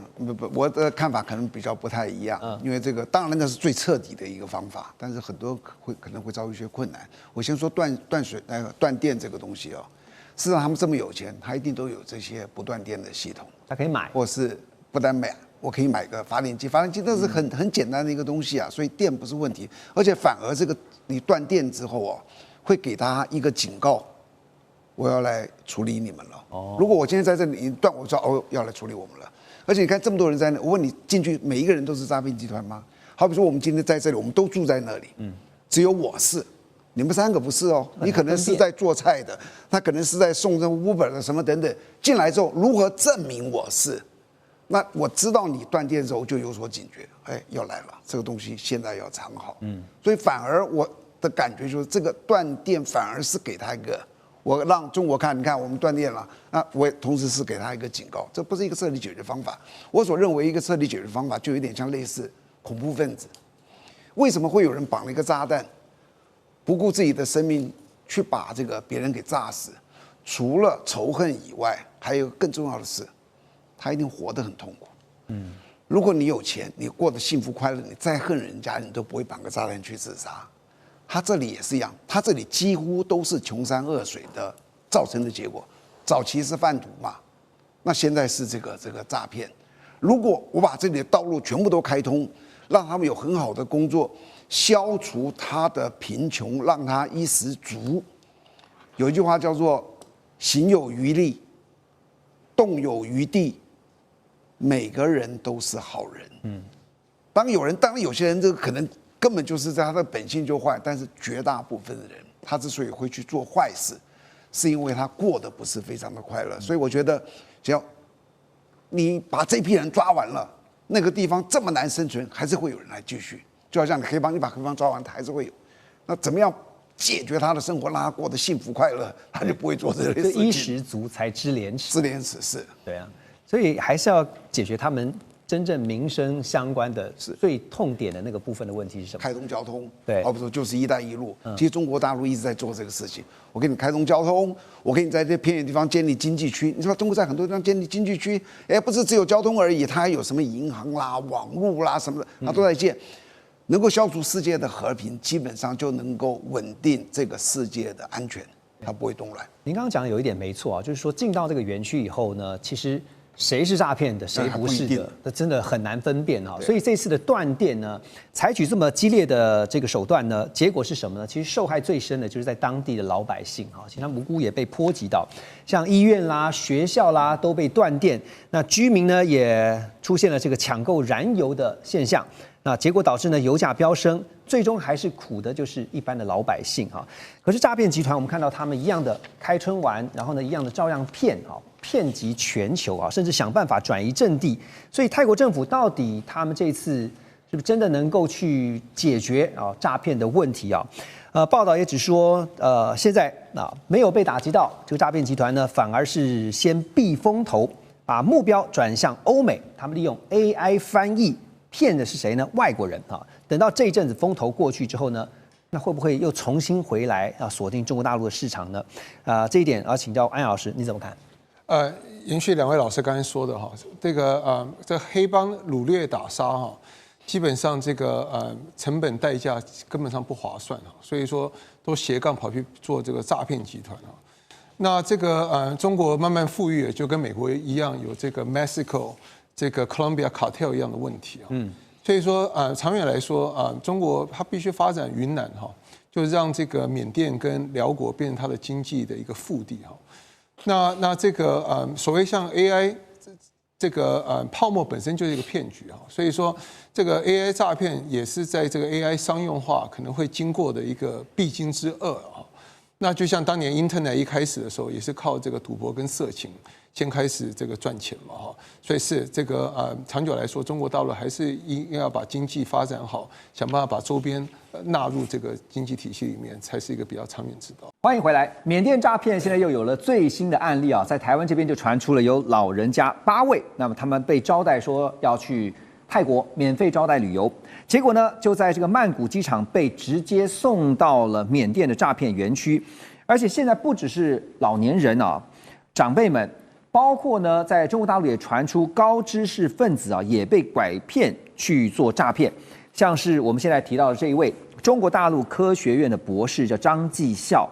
我的看法可能比较不太一样，因为这个当然那是最彻底的一个方法，但是很多可能会遭遇一些困难。我先说断电这个东西事实上他们这么有钱，他一定都有这些不断电的系统，他可以买，或是不但买。我可以买个发电机，发电机那是很简单的一个东西所以电不是问题，而且反而这个你断电之后会给他一个警告，我要来处理你们了。如果我今天在这里一断，我知道要来处理我们了。而且你看这么多人在那，我问你进去每一个人都是诈骗集团吗？好比说我们今天在这里，我们都住在那里，只有我是，你们3个不是你可能是在做菜的，他可能是在送这 Uber 的什么等等，进来之后如何证明我是？那我知道你断电之后就有所警觉，要来了，这个东西现在要藏好。所以反而我的感觉就是这个断电反而是给他一个，我让中国看，你看我们断电了，那我也同时是给他一个警告，这不是一个彻底解决方法。我所认为一个彻底解决方法就有点像类似恐怖分子，为什么会有人绑了一个炸弹，不顾自己的生命去把这个别人给炸死？除了仇恨以外，还有更重要的是。他一定活得很痛苦。如果你有钱，你过得幸福快乐，你再恨人家，你都不会绑个炸弹去自杀。他这里也是一样，他这里几乎都是穷山恶水的造成的结果。早期是贩毒嘛，那现在是这个诈骗。如果我把这里的道路全部都开通，让他们有很好的工作，消除他的贫穷，让他衣食足。有一句话叫做“行有余力，动有余地”。每个人都是好人，当然有些人这个可能根本就是在他的本性就坏，但是绝大部分的人，他之所以会去做坏事，是因为他过得不是非常的快乐。所以我觉得，只要你把这批人抓完了，那个地方这么难生存，还是会有人来继续。就好像你把黑帮抓完，他还是会有。那怎么样解决他的生活，让他过得幸福快乐，他就不会做这类事情。衣食足才知廉耻，知廉耻是。对啊。所以还是要解决他们真正民生相关的最痛点的那个部分的问题是什么？开通交通，对，好比说就是“一带一路”。其实中国大陆一直在做这个事情。我给你开通交通，我给你在这偏远地方建立经济区。你说中国在很多地方建立经济区，不是只有交通而已，它还有什么银行啦、网络啦什么的，它都在建。能够消除世界的和平，基本上就能够稳定这个世界的安全，它不会动乱。您刚刚讲的有一点没错就是说进到这个园区以后呢，其实。谁是诈骗的，谁不是的，那真的很难分辨所以这次的断电呢，采取这么激烈的这个手段呢，结果是什么呢？其实受害最深的就是在当地的老百姓其实他们无辜也被波及到，像医院啦、学校啦都被断电，那居民呢也出现了这个抢购燃油的现象，那结果导致呢油价飙升，最终还是苦的就是一般的老百姓可是诈骗集团，我们看到他们一样的开春晚，然后呢一样的照样骗及全球甚至想办法转移阵地。所以泰国政府到底他们这次是不是真的能够去解决诈骗的问题报道也只说现在没有被打击到这个诈骗集团呢，反而是先避风头，把目标转向欧美，他们利用 AI 翻译骗的是谁呢？外国人等到这一阵子风头过去之后呢，那会不会又重新回来锁定中国大陆的市场呢？这一点请教安老师你怎么看？延续2位老师刚才说的这个黑帮掳掠打杀基本上这个成本代价根本上不划算所以说都斜杠跑去做这个诈骗集团那这个中国慢慢富裕，就跟美国一样有这个 Mexico 这个 Colombia cartel 一样的问题所以说长远来说中国它必须发展云南就是让这个缅甸跟辽国变成它的经济的一个腹地那这个所谓像 AI 这个泡沫本身就是一个骗局所以说这个 AI 诈骗也是在这个 AI 商用化可能会经过的一个必经之恶那就像当年 Internet 一开始的时候，也是靠这个赌博跟色情先开始这个赚钱嘛哈，所以是这个长久来说，中国大陆还是应该要把经济发展好，想办法把周边纳入这个经济体系里面，才是一个比较长远之道。欢迎回来，缅甸诈骗现在又有了最新的案例啊，在台湾这边就传出了有老人家8位，那么他们被招待说要去泰国免费招待旅游，结果呢就在这个曼谷机场被直接送到了缅甸的诈骗园区，而且现在不只是老年人啊，长辈们。包括呢，在中国大陆也传出高知识分子啊，也被拐骗去做诈骗，像是我们现在提到的这一位中国大陆科学院的博士叫张继孝，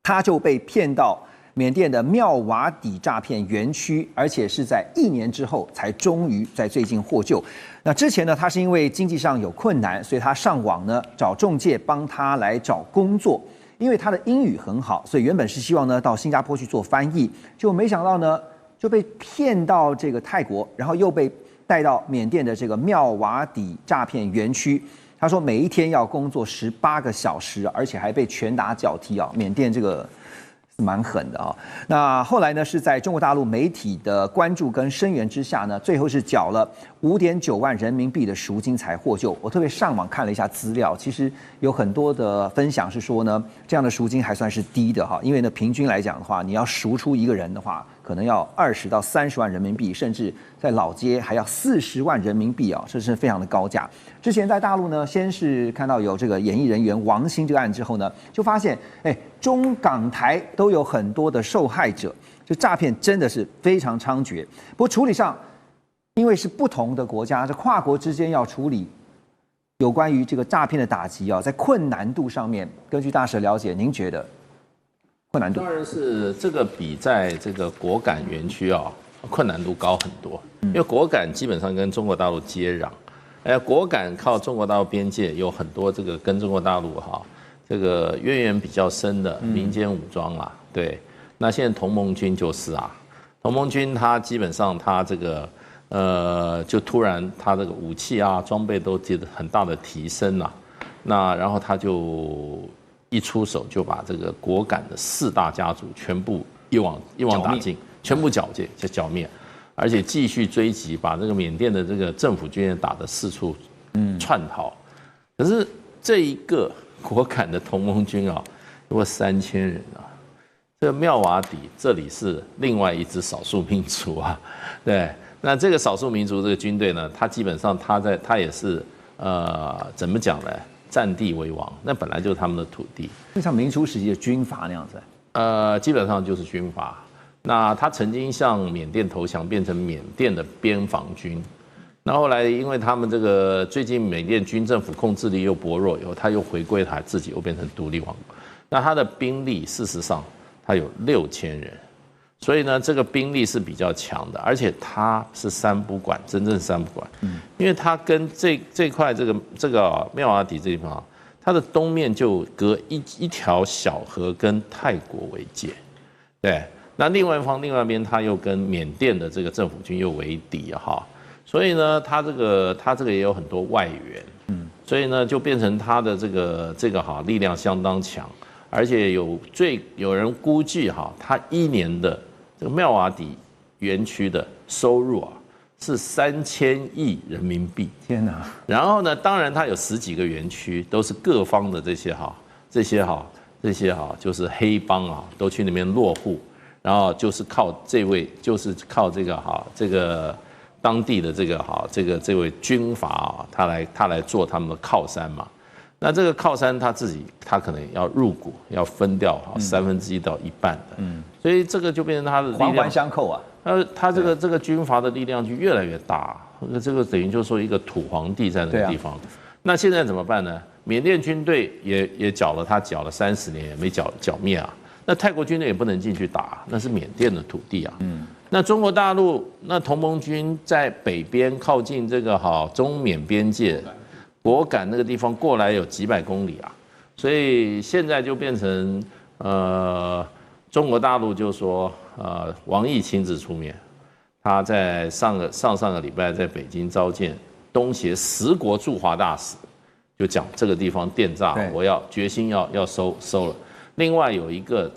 他就被骗到缅甸的妙瓦底诈骗园区，而且是在1年之后才终于在最近获救。那之前呢，他是因为经济上有困难，所以他上网呢找中介帮他来找工作。因为他的英语很好，所以原本是希望呢到新加坡去做翻译，结果没想到呢就被骗到这个泰国，然后又被带到缅甸的这个妙瓦底诈骗园区。他说每一天要工作18个小时，而且还被拳打脚踢啊！缅甸这个蛮狠的啊。那后来呢是在中国大陆媒体的关注跟声援之下呢，最后是缴了5.9万人民币的赎金才获救。我特别上网看了一下资料，其实有很多的分享是说呢，这样的赎金还算是低的哈，因为呢平均来讲的话，你要赎出一个人的话，可能要20到30万人民币，甚至在老街还要40万人民币啊，这是非常的高价。之前在大陆呢，先是看到有这个演艺人员王兴这个案之后呢，就发现中港台都有很多的受害者，就诈骗真的是非常猖獗。不过处理上，因为是不同的国家，这跨国之间要处理有关于这个诈骗的打击啊，在困难度上面，根据大使了解，您觉得困难度？当然是这个比在这个果敢园区啊困难度高很多，因为果敢基本上跟中国大陆接壤，果敢靠中国大陆边界有很多这个跟中国大陆这个渊源比较深的民间武装啊，对，那现在同盟军就是啊，同盟军他基本上他这个就突然他这个武器啊装备都得很大的提升啊，那然后他就一出手就把这个果敢的4大家族全部一网打尽，全部剿灭，而且继续追击，把这个缅甸的这个政府军也打得四处窜逃。可是这一个果敢的同盟军啊，如果3000人啊，这个妙瓦底这里是另外一支少数民族啊，对，那这个少数民族这个军队呢，它基本上它也是怎么讲呢？占地为王，那本来就是他们的土地，就像民初时期的军阀那样子。基本上就是军阀。那他曾经向缅甸投降，变成缅甸的边防军。那后来因为他们这个最近缅甸军政府控制力又薄弱以后，他又回归他自己，又变成独立王国。那他的兵力事实上他有6000人，所以呢这个兵力是比较强的，而且他是3不管，真正3不管。因为他跟这块这个妙瓦底这地方，它的东面就隔一条小河跟泰国为界，对。那另外一边，他又跟缅甸的这个政府军又为敌哈，所以呢，他这个也有很多外援，所以呢，就变成他的这个力量相当强，而且有人估计他1年的这个妙瓦底园区的收入是3000亿人民币，天哪！然后呢，当然他有10几个园区，都是各方的这些就是黑帮都去那边落户。然后就是靠这个当地的这位军阀他来做他们的靠山嘛。那这个靠山他可能要入股，要分掉1/3到1半的，所以这个就变成他的力量环环相扣啊。他这个军阀的力量就越来越大，这个等于就是说一个土皇帝在那个地方。那现在怎么办呢？缅甸军队也缴了30年，也没剿灭啊。那泰国军队也不能进去打，那是缅甸的土地啊。那中国大陆那同盟军在北边靠近这个中缅边界，果敢那个地方过来有几百公里啊，所以现在就变成中国大陆就说王毅亲自出面，他在上个礼拜在北京召见东协10国驻华大使，就讲这个地方电诈，我要决心要收了。另外有一个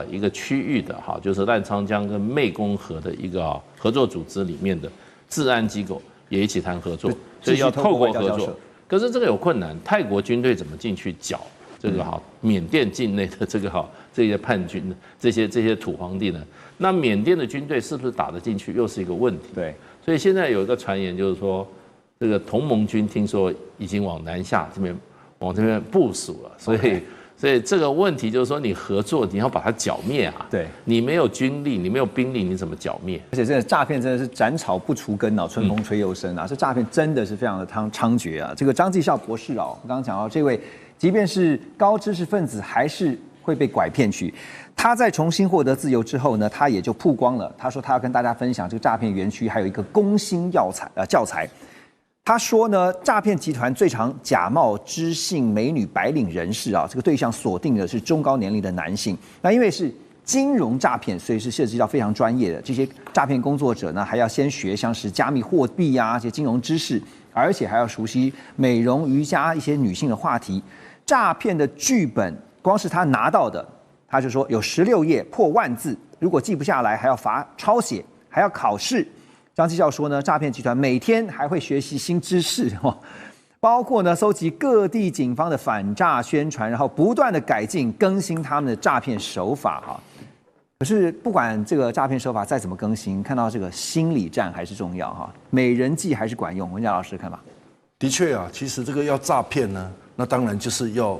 一个区域的就是澜沧江跟湄公河的一个合作组织里面的治安机构也一起谈合作，所以要透过合作。可是这个有困难，泰国军队怎么进去剿这个缅甸境内的这些叛军呢？这些土皇帝呢？那缅甸的军队是不是打得进去，又是一个问题。对，所以现在有一个传言就是说，这个同盟军听说已经往南下这边往这边部署了，所以这个问题就是说，你合作你要把它剿灭啊。对，你没有军力，你没有兵力，你怎么剿灭？而且这个诈骗真的是斩草不除根啊，春风吹又生啊，这诈骗真的是非常的猖獗啊。这个张继孝博士我刚刚讲到这位，即便是高知识分子，还是会被拐骗去。他在重新获得自由之后呢，他也就曝光了。他说他要跟大家分享这个诈骗园区还有一个攻心教材。他说呢，诈骗集团最常假冒知性美女白领人士啊，这个对象锁定的是中高年龄的男性。那因为是金融诈骗，所以是涉及到非常专业的这些诈骗工作者呢，还要先学像是加密货币啊这些金融知识，而且还要熟悉美容、瑜伽一些女性的话题。诈骗的剧本，光是他拿到的，他就说有16页破万字，如果记不下来，还要罚抄写，还要考试。张继孝说呢，诈骗集团每天还会学习新知识包括呢搜集各地警方的反诈宣传，然后不断的改进更新他们的诈骗手法可是不管这个诈骗手法再怎么更新，看到这个心理战还是重要美人计还是管用。文家老师看吧。的确啊，其实这个要诈骗呢，那当然就是要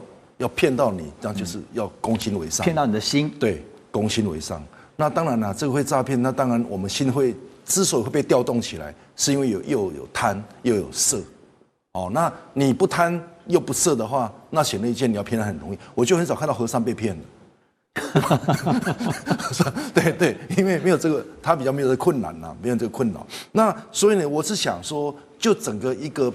骗到你，那就是要攻心为上，骗到你的心。对，攻心为上。那当然这个会诈骗，那当然我们心会之所以会被调动起来，是因为又有贪又有色。那你不贪又不色的话，那显而易见你要骗他很容易。我就很少看到和尚被骗的。对，因为没有这个，他比较没有这个困难没有这个困扰。那所以呢，我是想说，就整个一个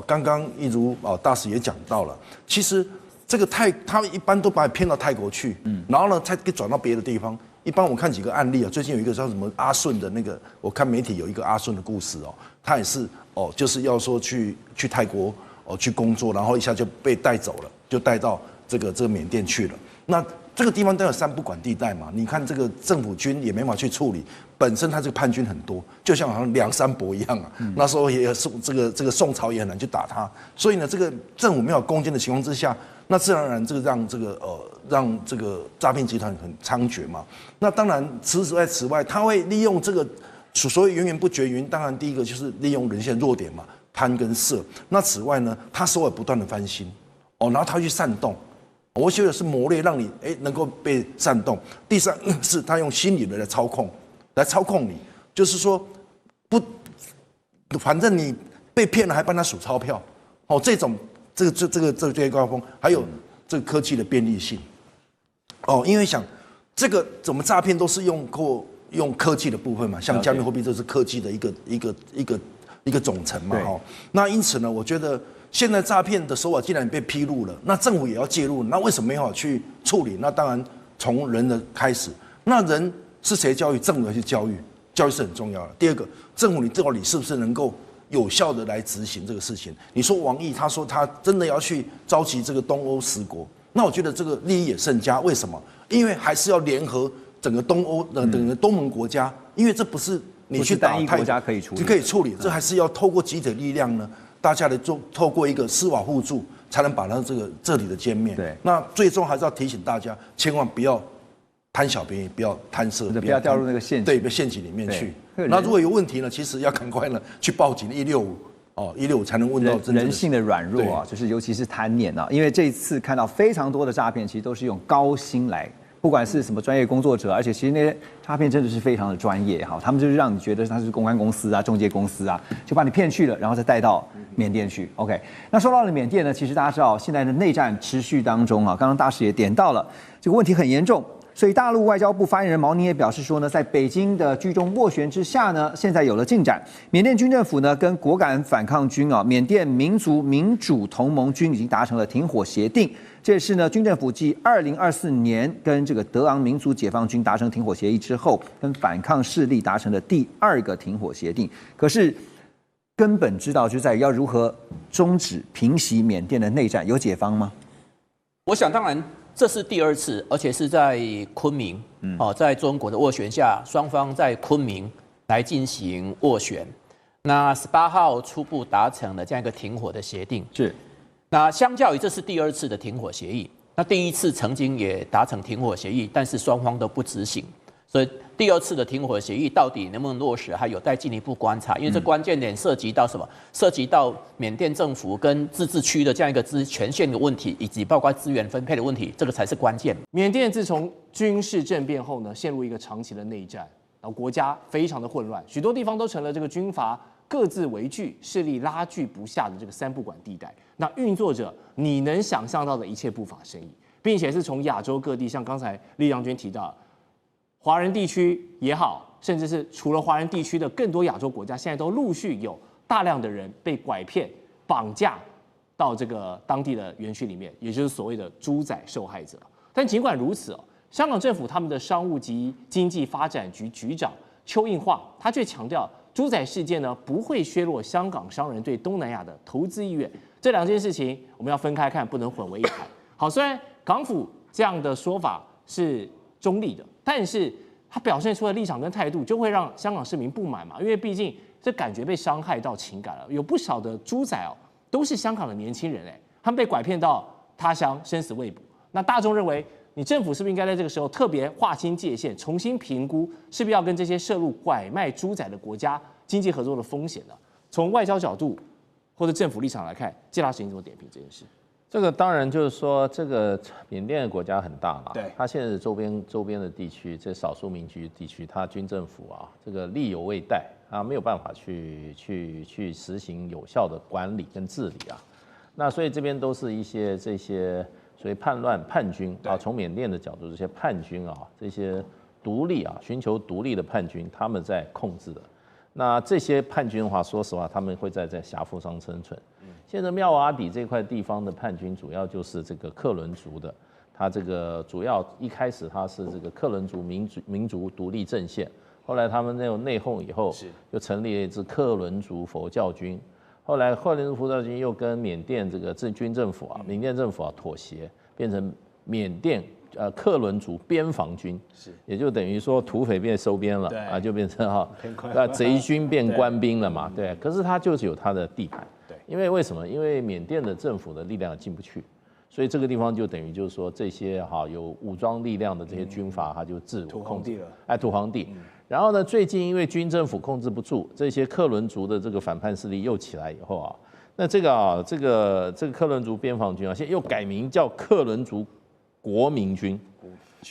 刚刚一如大使也讲到了，其实这个他们一般都把你骗到泰国去，然后呢才给转到别的地方。一般我看几个案例最近有一个叫什么阿顺的那个，我看媒体有一个阿顺的故事他也是就是要说去泰国去工作，然后一下就被带走了，就带到这个缅甸去了。那这个地方都有3不管地带嘛，你看这个政府军也没法去处理，本身他这个叛军很多，就像好像梁山伯一样那时候也这个宋朝也很难去打他，所以呢，这个政府没有攻坚的情况之下，那自然而然这个让这个诈骗集团很猖獗嘛。那当然此外，他会利用这个所谓源源不绝原因，当然第一个就是利用人性的弱点嘛，贪跟色。那此外呢，他手也不断的翻新然后他去煽动。我觉得是磨练让你能够被煽动。第三是他用心理的来操控你，就是说反正你被骗了还帮他数钞票，这种这个最高峰，还有这个科技的便利性，因为想这个怎么诈骗都是用科技的部分嘛，像加密货币就是科技的一个总成嘛那因此呢，我觉得。现在诈骗的手法既然被披露了，那政府也要介入。那为什么没法去处理？那当然从人的开始。那人是谁教育？政府要去教育，教育是很重要的。第二个，政府你到底是不是能够有效的来执行这个事情？你说王毅他说他真的要去召集这个东欧10国，那我觉得这个利益也甚佳。为什么？因为还是要联合整个东欧的整个东盟国家，因为这不是你去打单一国家可以处理，这还是要透过集体力量呢。大家的透过一个司法互助，才能把它这里的歼灭。对，那最终还是要提醒大家，千万不要贪小便宜，不要贪色，不要掉入那个陷阱，对，陷阱里面去。那如果有问题呢，其实要赶快呢去报警165才能问到人性的软弱就是尤其是贪念因为这一次看到非常多的诈骗，其实都是用高薪来。不管是什么专业工作者，而且其实那些诈骗真的是非常的专业他们就是让你觉得他是公关公司中介公司就把你骗去了，然后再带到缅甸去。OK， 那说到了缅甸呢，其实大家知道现在的内战持续当中刚刚大使也点到了这个问题很严重，所以大陆外交部发言人毛宁也表示说呢，在北京的居中斡旋之下呢，现在有了进展。缅甸军政府呢跟果敢反抗军缅甸民族民主同盟军已经达成了停火协定。这也是呢，军政府继2024年跟这个德昂民族解放军达成停火协议之后，跟反抗势力达成的第2个停火协定。可是根本之道就在于要如何终止平息缅甸的内战，有解方吗？我想当然这是第2次，而且是在昆明，在中国的斡旋下，双方在昆明来进行斡旋。那18号初步达成了这样一个停火的协定。是。那相较于这是第2次的停火协议，那第1次曾经也达成停火协议，但是双方都不执行。所以第2次的停火协议到底能不能落实，还有待进一步观察。因为这关键点涉及到什么？涉及到缅甸政府跟自治区的这样一个权限的问题，以及包括资源分配的问题，这个才是关键。缅甸自从军事政变后呢，陷入一个长期的内战，然后国家非常的混乱，许多地方都成了这个军阀各自为据、势力拉锯不下的这个三不管地带。那运作着你能想象到的一切不法生意，并且是从亚洲各地，像刚才厉将军提到，华人地区也好，甚至是除了华人地区的更多亚洲国家，现在都陆续有大量的人被拐骗、绑架到这个当地的园区里面，也就是所谓的猪仔受害者。但尽管如此香港政府他们的商务及经济发展局局长邱应化，他却强调，猪仔事件呢不会削弱香港商人对东南亚的投资意愿。这2件事情我们要分开看，不能混为一谈。好，虽然港府这样的说法是中立的，但是他表现出的立场跟态度，就会让香港市民不满嘛。因为毕竟这感觉被伤害到情感了，有不少的猪仔都是香港的年轻人他们被拐骗到他乡，生死未卜。那大众认为，你政府是不是应该在这个时候特别划清界限，重新评估是不是要跟这些涉入拐卖猪仔的国家经济合作的风险呢？从外交角度或者政府立场来看，介大使你怎么点评这件事？这个当然就是说，这个缅甸的国家很大嘛，对，它现在周边的地区，这少数民族地区，它军政府这个力有未逮，没有办法去实行有效的管理跟治理那所以这边都是一些这些所谓叛军从缅甸的角度，这些叛军这些独立寻求独立的叛军，他们在控制的。那这些叛军的话，说实话，他们会在峡谷上生存。现在妙瓦底这块地方的叛军，主要就是这个克伦族的，他这个主要一开始他是这个克伦族民族独立阵线，后来他们那种内讧以后，就成立了一支克伦族佛教军。后来克伦族佛教军又跟缅甸这个军政府缅甸政府妥协，变成缅甸克伦族边防军，也就等于说土匪变收编了就变成贼军变官兵了嘛，对。可是他就是有他的地盘，对。因为什么？因为缅甸的政府的力量进不去，所以这个地方就等于就是说这些有武装力量的这些军阀，他就自我控制了，土皇帝。然后呢，最近因为军政府控制不住，这些克伦族的这个反叛势力又起来以后那这个克伦族边防军现在又改名叫克伦族国民军，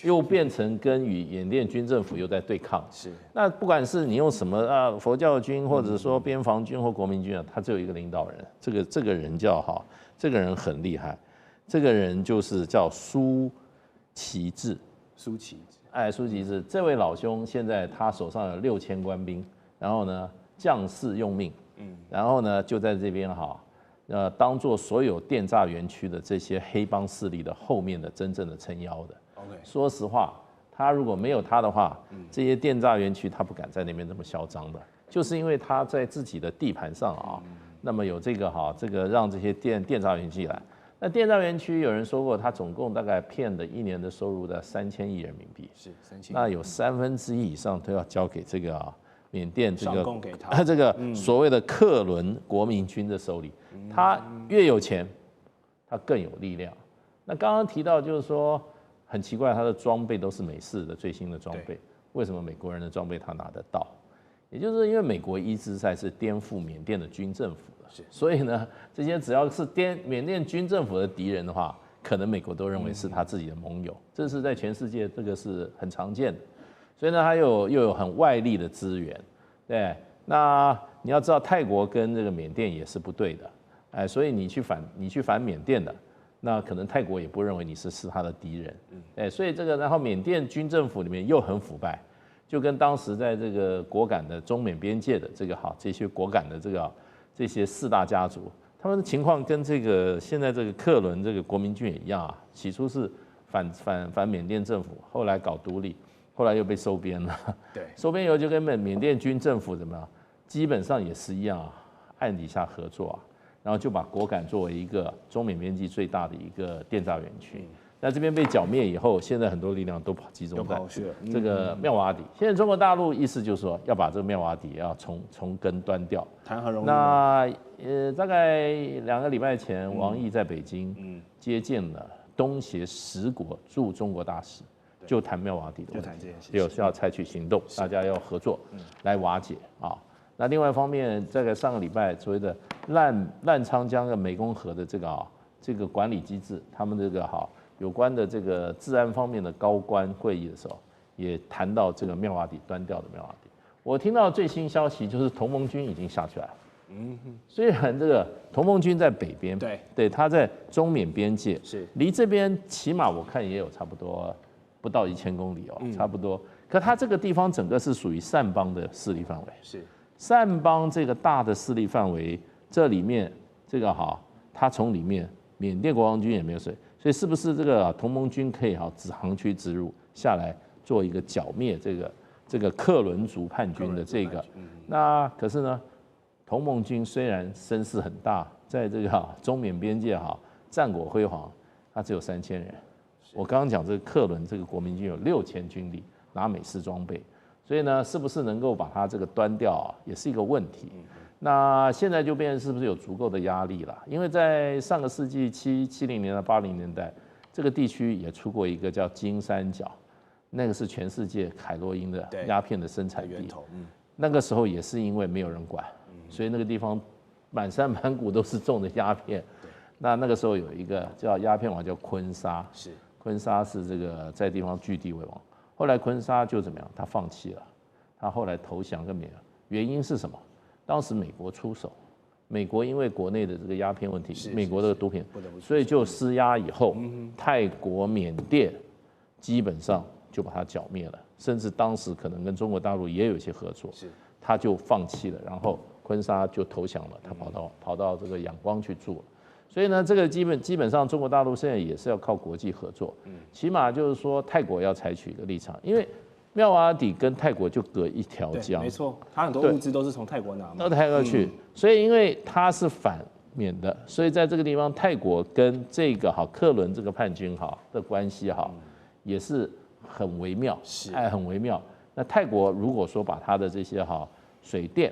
又变成跟与缅甸军政府又在对抗。是，那不管是你用什么佛教军，或者说边防军或国民军他只有一个领导人，这个人叫这个人很厉害，这个人就是叫苏旗智。苏旗智，苏旗智这位老兄现在他手上有6000官兵，然后呢将士用命，然后呢就在这边当做所有电诈园区的这些黑帮势力的后面的真正的撑腰的。说实话，他如果没有他的话，这些电诈园区他不敢在那边这么嚣张的，就是因为他在自己的地盘上那么有这个让这些电诈园区来。那电诈园区有人说过，他总共大概骗的1年的收入在3000亿人民币，是3000亿，那有1/3以上都要交给这个缅甸这个所谓的克伦国民军的手里。他越有钱，他更有力量。那刚刚提到就是说，很奇怪，他的装备都是美式的最新的装备，为什么美国人的装备他拿得到？也就是因为美国一直在是颠覆缅甸的军政府的，所以呢，这些只要是缅甸军政府的敌人的话，可能美国都认为是他自己的盟友，这是在全世界这个是很常见的。所以呢，他又有很外力的资源，对。那你要知道，泰国跟这个缅甸也是不对的，所以你去反缅甸的，那可能泰国也不认为你是他的敌人，所以这个然后缅甸军政府里面又很腐败。就跟当时在这个果敢的中缅边界的这些果敢的这些4大家族，他们的情况跟这个现在这个克伦这个国民军也一样起初是反缅甸政府，后来搞独立，后来又被收编了。对，收编以后就跟缅甸军政府怎么样，基本上也是一样暗底下合作然后就把果敢作为一个中缅边境最大的一个电诈园区。那这边被剿灭以后，现在很多力量都集中在这个妙瓦底。现在中国大陆意思就是说，要把这个妙瓦底要从根断掉。谈何容易？那大概2个礼拜前，王毅在北京接见了东协10国驻中国大使，就谈妙瓦底的问题，就谈这件事情，就是要采取行动，大家要合作来瓦解啊。那另外一方面，这个上个礼拜所谓的澜沧江跟湄公河的这个管理机制，他们这个有关的这个治安方面的高官会议的时候，也谈到这个妙瓦底断掉的妙瓦底。我听到最新消息就是同盟军已经下去了。虽然这个同盟军在北边，对，他在中缅边界，是离这边起码我看也有差不多不到1000公里哦，差不多。可他这个地方整个是属于善邦的势力范围，是善邦这个大的势力范围，这里面这个他从里面缅甸国防军也没有水，所以是不是这个同盟军可以航区直入下来做一个剿灭这个克伦族叛军的这个？那可是呢？同盟军虽然声势很大，在这个中缅边界战果辉煌，它只有3000人。我刚刚讲这个克伦这个国民军有6000军力，拿美式装备，所以呢，是不是能够把它这个端掉也是一个问题。那现在就变成是不是有足够的压力了？因为在上个世纪70年代、80年代，这个地区也出过一个叫金三角，那个是全世界海洛因的鸦片的生产地。那个时候也是因为没有人管。所以那个地方满山满谷都是种的鸦片，那个时候有一个叫鸦片王叫昆沙，昆沙是这个在地方据地为王。后来昆沙就怎么样？他放弃了，他后来投降跟原因是什么？当时美国出手，美国因为国内的这个鸦片问题，美国的毒品，所以就施压以后，泰国、缅甸基本上就把它剿灭了，甚至当时可能跟中国大陆也有一些合作，他就放弃了，然后昆沙就投降了，他跑到这个仰光去住了。所以呢，这个基本上中国大陆现在也是要靠国际合作，起码就是说泰国要采取一个立场，因为妙瓦底跟泰国就隔一条江，没错，它很多物资都是从泰国拿嘛，到泰国去，所以因为它是反缅的，所以在这个地方泰国跟这个克伦这个叛军的关系也是很微妙，很微妙。那泰国如果说把它的这些水电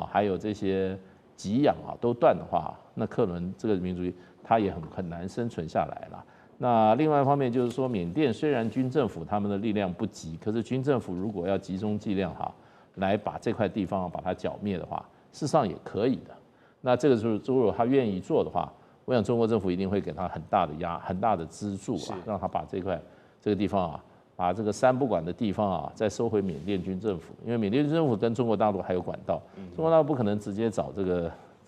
还有这些给养都断的话，那克伦这个民族他也很难生存下来了。那另外一方面就是说，缅甸虽然军政府他们的力量不及，可是军政府如果要集中剂量来把这块地方把它剿灭的话，事实上也可以的。那这个时候如果他愿意做的话，我想中国政府一定会给他很大的资助让他把这个地方把这个三不管的地方再收回缅甸军政府，因为缅甸军政府跟中国大陆还有管道，中国大陆不可能直接找这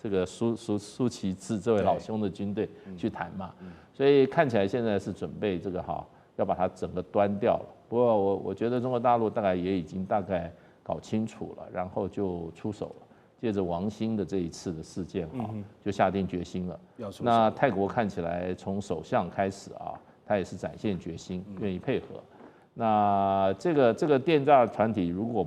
个苏其志这位老兄的军队去谈嘛，所以看起来现在是准备这个要把它整个端掉了。不过我觉得中国大陆大概也已经大概搞清楚了，然后就出手了，借着王兴的这一次的事件就下定决心了。那泰国看起来从首相开始他也是展现决心，愿意配合。那这个电诈团体如果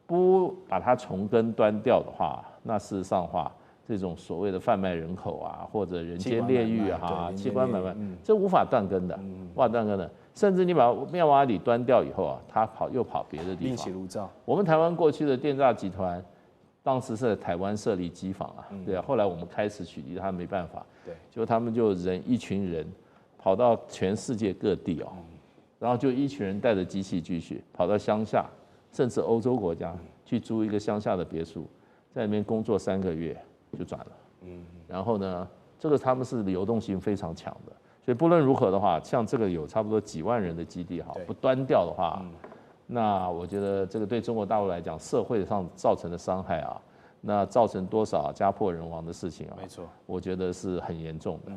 不把它从根端掉的话，那事实上的话，这种所谓的贩卖人口或者人间炼狱器官买卖，这无法断根的，无法断根的。甚至你把妙瓦底端掉以后他又跑别的地方。另起炉灶。我们台湾过去的电诈集团，当时是在台湾设立机房对啊，后来我们开始取缔他没办法，对，就他们就一群人跑到全世界各地然后就一群人带着机器继续跑到乡下，甚至欧洲国家去租一个乡下的别墅，在那边工作3个月就转了。然后呢，这个他们是流动性非常强的，所以不论如何的话，像这个有差不多几万人的基地不端掉的话，那我觉得这个对中国大陆来讲，社会上造成的伤害那造成多少家破人亡的事情没错，我觉得是很严重的。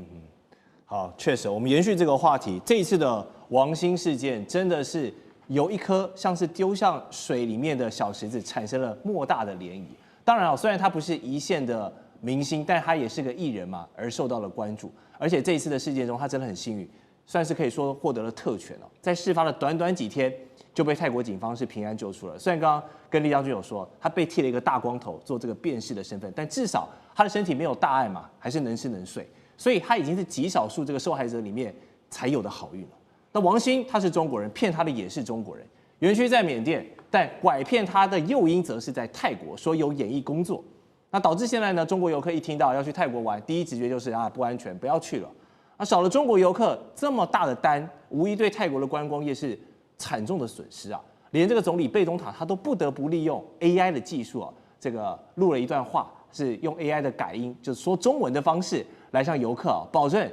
好，确实，我们延续这个话题，这一次的王兴事件真的是由一颗像是丢向水里面的小石子，产生了莫大的涟漪。当然虽然他不是一线的明星，但他也是个艺人嘛，而受到了关注。而且这一次的事件中，他真的很幸运，算是可以说获得了特权在事发的短几天就被泰国警方是平安救出了。虽然刚刚跟李将军有说，他被剃了一个大光头做这个辨识的身份，但至少他的身体没有大碍嘛，还是能吃能睡。所以他已经是极少数这个受害者里面才有的好运。那王兴他是中国人，骗他的也是中国人，园区在缅甸，但拐骗他的诱因则是在泰国，说有演艺工作。那导致现在呢，中国游客一听到要去泰国玩，第一直觉就是不安全，不要去了。那少了中国游客这么大的单，无疑对泰国的观光业是惨重的损失啊！连这个总理贝东塔他都不得不利用 AI 的技术啊，这个录了一段话，是用 AI 的改音，就是说中文的方式来向游客保证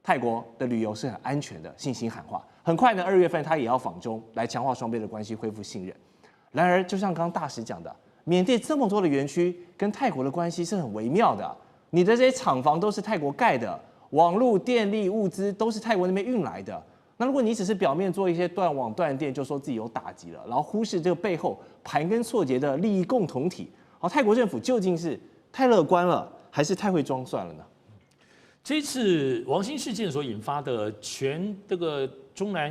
泰国的旅游是很安全的，信心喊话。很快呢，2月份他也要访中，来强化双边的关系，恢复信任。然而，就像刚刚大使讲的，缅甸这么多的园区跟泰国的关系是很微妙的，你的这些厂房都是泰国盖的，网络、电力、物资都是泰国那边运来的。那如果你只是表面做一些断网断电，就说自己有打击了，然后忽视这个背后盘根错节的利益共同体，泰国政府究竟是太乐观了，还是太会装蒜了呢？这次王兴事件所引发的全这个中南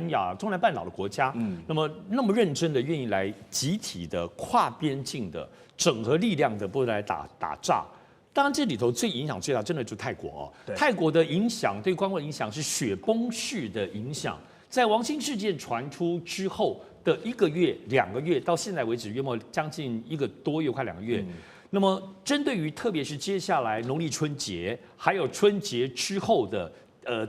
半岛的国家，那么认真的愿意来集体的跨边境的整合力量的，不来打仗。当然，这里头最影响最大，真的就是泰国哦。泰国的影响对观光影响是雪崩式的影响。在王兴事件传出之后的1个月、2个月，到现在为止，约莫将近1个多月，快2个月。那么，针对于特别是接下来农历春节，还有春节之后的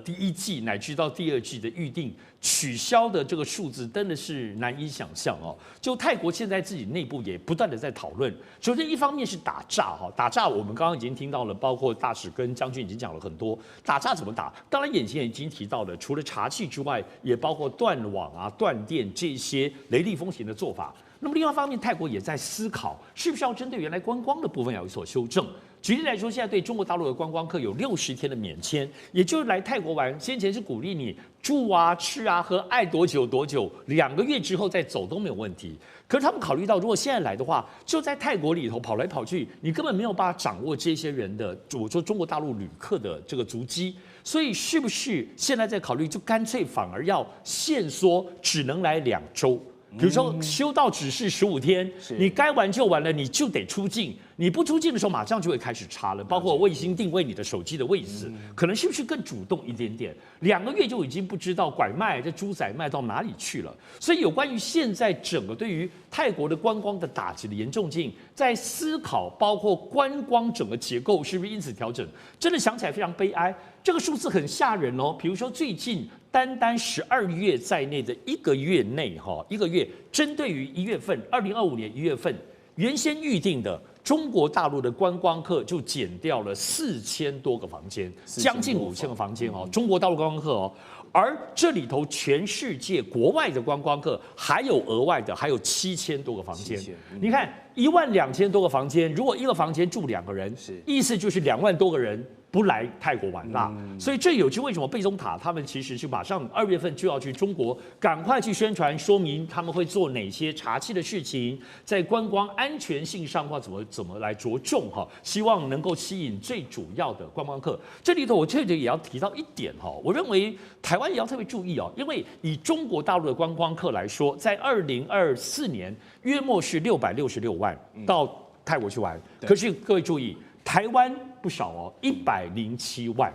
第1季乃至到第2季的预定取消的这个数字，真的是难以想象哦。就泰国现在自己内部也不断的在讨论。首先，一方面是打诈哈，打诈我们刚刚已经听到了，包括大使跟将军已经讲了很多，打诈怎么打？当然，眼前已经提到的，除了查气之外，也包括断网啊、断电这些雷厉风行的做法。那么另外一方面，泰国也在思考，是不是要针对原来观光的部分要有所修正。举例来说，现在对中国大陆的观光客有60天的免签，也就是来泰国玩，先前是鼓励你住啊、吃啊、喝，爱多久多久，2个月之后再走都没有问题。可是他们考虑到，如果现在来的话，就在泰国里头跑来跑去，你根本没有办法掌握这些人的，我说中国大陆旅客的这个足迹。所以是不是现在在考虑，就干脆反而要限缩，只能来2周？比如说修到只是15天，你该玩就玩了，你就得出境。你不出境的时候，马上就会开始查了，包括卫星定位你的手机的位置，可能是不是更主动一点点？2个月就已经不知道拐卖这猪仔卖到哪里去了。所以有关于现在整个对于泰国的观光的打击的严重性，在思考包括观光整个结构是不是因此调整，真的想起来非常悲哀。这个数字很吓人哦，比如说最近单12月在内的1个月内，1个月针对于1月份，2025年1月份原先预定的中国大陆的观光客就减掉了4000多个房间，将近5000个房间哦，中国大陆观光客哦，而这里头全世界国外的观光客还有额外的，还有7000多个房间。你看12000多个房间，如果一个房间住2个人，意思就是2万多个人不来泰国玩啦。所以这有就为什么贝宗塔他们其实是马上2月份就要去中国，赶快去宣传说明他们会做哪些查气的事情，在观光安全性上的话怎么来着重哈，希望能够吸引最主要的观光客。这里头我确实也要提到一点哈，我认为台湾也要特别注意哦，因为以中国大陆的观光客来说，在2024年约莫是666万到泰国去玩，可是各位注意，台湾不少哦，107万。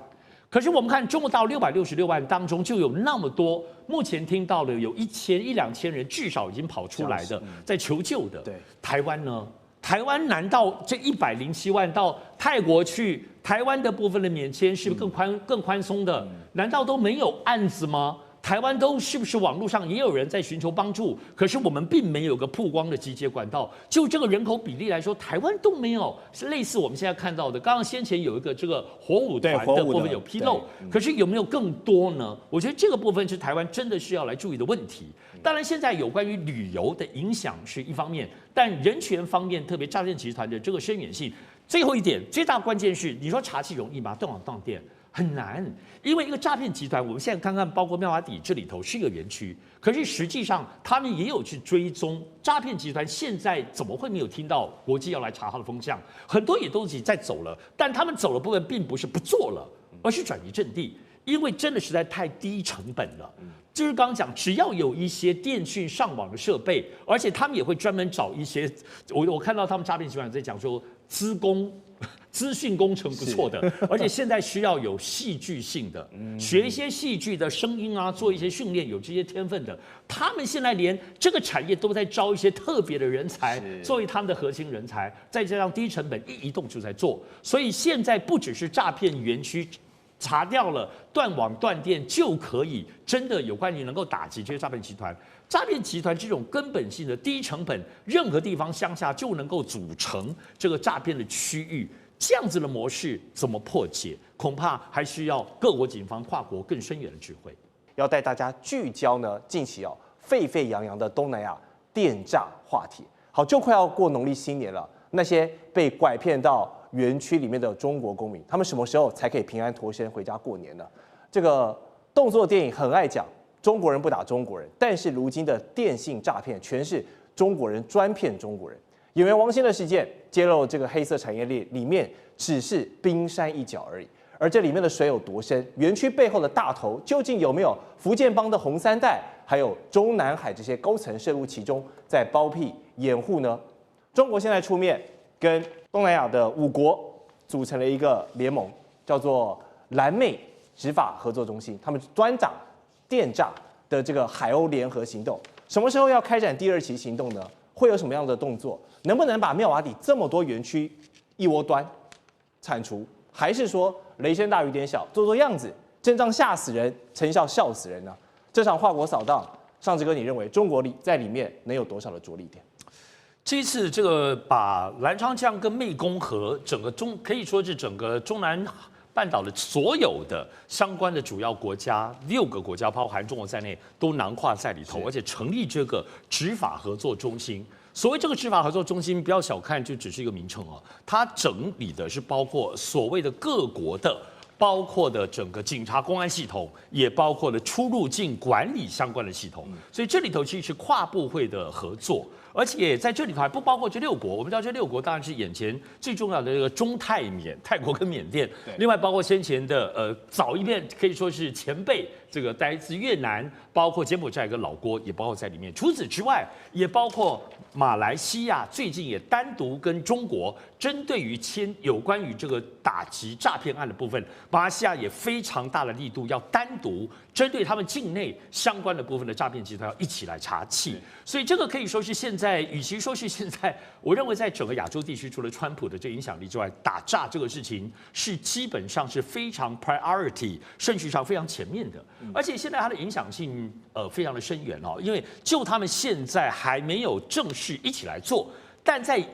可是我们看中国大陆666万当中，就有那么多，目前听到的有1000-2000人至少已经跑出来的，在求救的。对，台湾呢？台湾难道这107万到泰国去？台湾的部分的免签是不是更宽松的？难道都没有案子吗？台湾都是不是网络上也有人在寻求帮助？可是我们并没有个曝光的集结管道。就这个人口比例来说，台湾都没有，是类似我们现在看到的。刚刚先前有一个这个火舞团的部分有披露，可是有没有更多呢？我觉得这个部分是台湾真的是要来注意的问题。当然，现在有关于旅游的影响是一方面，但人权方面，特别诈骗集团的这个深远性，最后一点最大关键是，你说查气容易吗？断网断电很难。因为一个诈骗集团，我们现在看看，包括妙瓦底这里头是一个园区，可是实际上他们也有去追踪诈骗集团。现在怎么会没有听到国际要来查他的风向？很多也都已经在走了，但他们走的部分并不是不做了，而是转移阵地，因为真的实在太低成本了。就是刚刚讲，只要有一些电讯上网的设备，而且他们也会专门找一些，我看到他们诈骗集团在讲说资工资讯工程不错的，而且现在需要有戏剧性的，学一些戏剧的声音啊，做一些训练，有这些天分的，他们现在连这个产业都在招一些特别的人才，作为他们的核心人才，再加上低成本一移动就在做，所以现在不只是诈骗园区。查掉了断网断电就可以，真的有关于能够打击这些诈骗集团。诈骗集团这种根本性的低成本，任何地方乡下就能够组成这个诈骗的区域。这样子的模式怎么破解？恐怕还需要各国警方跨国更深远的智慧。要带大家聚焦呢，近期沸沸扬扬的东南亚电诈话题。好，就快要过农历新年了，那些被拐骗到园区里面的中国公民，他们什么时候才可以平安脱身回家过年呢？这个动作电影很爱讲中国人不打中国人，但是如今的电信诈骗全是中国人专骗中国人。演员王鑫的事件揭露这个黑色产业链里面只是冰山一角而已，而这里面的水有多深？园区背后的大头究竟有没有福建帮的红三代，还有中南海这些高层涉入其中，在包庇掩护呢？中国现在出面跟东南亚的5国组成了一个联盟，叫做蓝魅执法合作中心，他们专掌电诈的这个海鸥联合行动。什么时候要开展第2期行动呢？会有什么样的动作？能不能把妙瓦底这么多园区一窝端铲除？还是说雷声大雨点小，做做样子，阵仗吓死人，成效笑死人呢？这场跨国扫荡，尚志哥，你认为中国在里面能有多少的着力点？这一次这个把澜沧江跟湄公河整个可以说是整个中南半岛的所有的相关的主要国家6个国家，包含中国在内，都囊括在里头，而且成立这个执法合作中心。所谓这个执法合作中心，不要小看，就只是一个名称哦，它整理的是包括所谓的各国的。包括的整个警察公安系统，也包括了出入境管理相关的系统，所以这里头其实是跨部会的合作，而且在这里头还不包括这6国。我们知道这6国当然是眼前最重要的这个中泰缅，泰国跟缅甸，另外包括先前的早一遍可以说是前辈，这个来自越南，包括柬埔寨跟老挝也包括在里面。除此之外，也包括马来西亚，最近也单独跟中国针对于有关于这个打击诈骗案的部分，马来西亚也非常大的力度，要单独针对他们境内相关的部分的诈骗集团要一起来查缉。所以这个可以说是现在，与其说是现在，我认为在整个亚洲地区，除了川普的这影响力之外，打诈这个事情是基本上是非常 priority 顺序上非常前面的，而且现在它的影响性非常的深远哦，因为就他们现在还没有正式一起来做，但在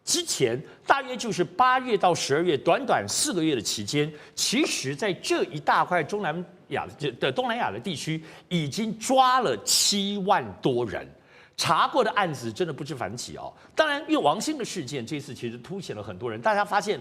之前大约就是8月到12月，短短4个月的期间，其实在这一大块东南亚的地区，已经抓了7万多人。查过的案子真的不知凡几哦。当然，因为王鑫的事件，这次其实凸显了很多人，大家发现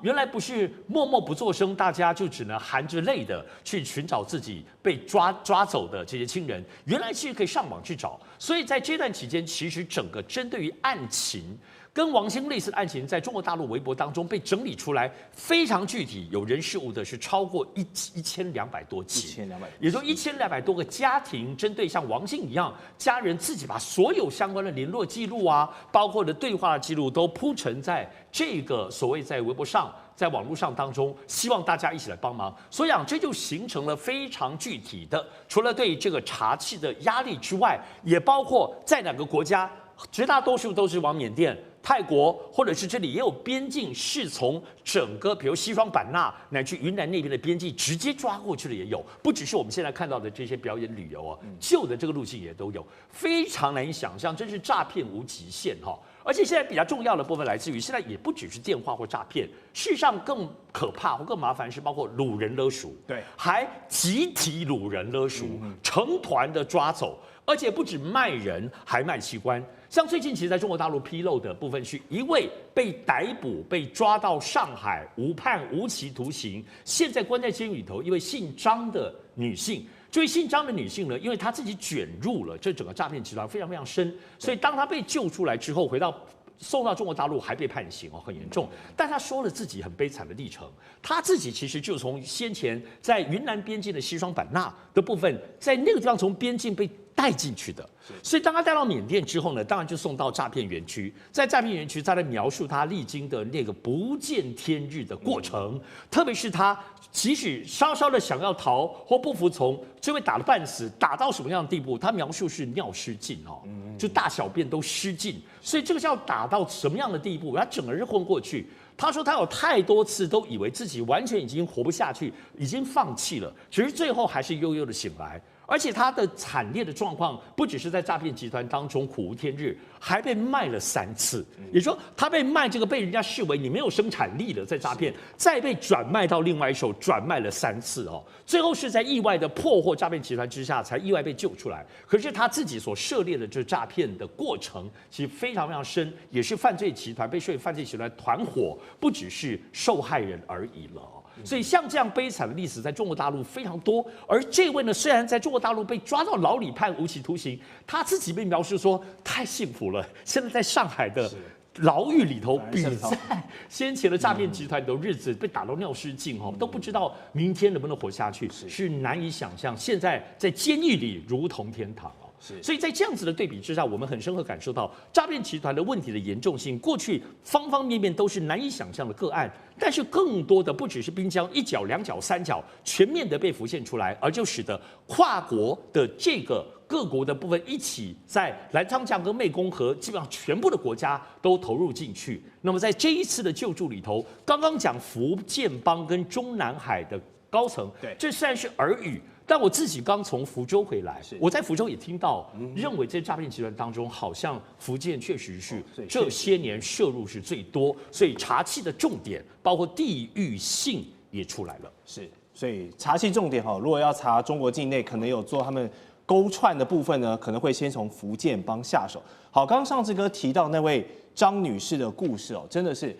原来不是默默不作声，大家就只能含着泪的去寻找自己被抓走的这些亲人，原来其实可以上网去找。所以在这段期间，其实整个针对于案情。跟王鑫类似的案情，在中国大陆微博当中被整理出来，非常具体，有人事物的是超过1200多起，也就1200多个家庭，针对像王鑫一样，家人自己把所有相关的联络记录啊，包括的对话记录都铺陈在这个所谓在微博上。在网络上当中，希望大家一起来帮忙，所以这就形成了非常具体的，除了对这个查缉的压力之外，也包括在哪个国家，绝大多数都是往缅甸、泰国，或者是这里也有边境，是从整个比如西双版纳乃至云南那边的边境直接抓过去的也有，不只是我们现在看到的这些表演旅游旧的这个路径也都有，非常难以想象，真是诈骗无极限哈。而且现在比较重要的部分来自于，现在也不只是电话或诈骗，事实上更可怕或更麻烦是包括掳人勒赎，对，还集体掳人勒赎，成团的抓走，而且不止卖人，还卖器官。像最近其实在中国大陆披露的部分是一位被逮捕、被抓到上海无判无期徒刑，现在关在监狱里头，一位姓张的女性。这位姓张的女性呢，因为她自己卷入了这整个诈骗集团非常非常深，所以当她被救出来之后，送到中国大陆还被判刑很严重。但她说了自己很悲惨的历程，她自己其实就从先前在云南边境的西双版纳的部分，在那个地方从边境被带进去的。所以当他带到缅甸之后呢，当然就送到诈骗园区，在诈骗园区再来描述他历经的那个不见天日的过程，特别是他即使稍稍的想要逃或不服从，就会打得半死，打到什么样的地步？他描述是尿失禁哦，就大小便都失禁，所以这个叫打到什么样的地步？他整个人昏过去。他说他有太多次都以为自己完全已经活不下去，已经放弃了，只是最后还是悠悠的醒来。而且他的惨烈的状况不只是在诈骗集团当中苦无天日，还被卖了3次。也就是说，他被卖这个被人家视为你没有生产力了，在诈骗，再被转卖到另外一手，转卖了3次哦。最后是在意外的破获诈骗集团之下，才意外被救出来。可是他自己所涉猎的这诈骗的过程，其实非常非常深，也是犯罪集团被涉及犯罪集团团伙，不只是受害人而已了。所以像这样悲惨的历史在中国大陆非常多，而这位呢，虽然在中国大陆被抓到牢里判无期徒刑，他自己被描述说太幸福了，现在在上海的牢狱里头，比在先前的诈骗集团的日子被打到尿失禁哦，都不知道明天能不能活下去，是难以想象。现在在监狱里如同天堂。所以在这样子的对比之下，我们很深刻感受到诈骗集团的问题的严重性。过去方方面面都是难以想象的个案，但是更多的不只是滨江1角、2角、3角全面的被浮现出来，而就使得跨国的这个各国的部分一起在澜沧江跟湄公河基本上全部的国家都投入进去。那么在这一次的救助里头，刚刚讲福建帮跟中南海的高层，这虽然是耳语。但我自己刚从福州回来，我在福州也听到，认为这诈骗集团当中，好像福建确实是这些年涉入是最多，所以查缉的重点包括地域性也出来了。是，所以查缉重点如果要查中国境内，可能有做他们勾串的部分呢，可能会先从福建帮下手。好，刚刚上志哥提到那位张女士的故事真的是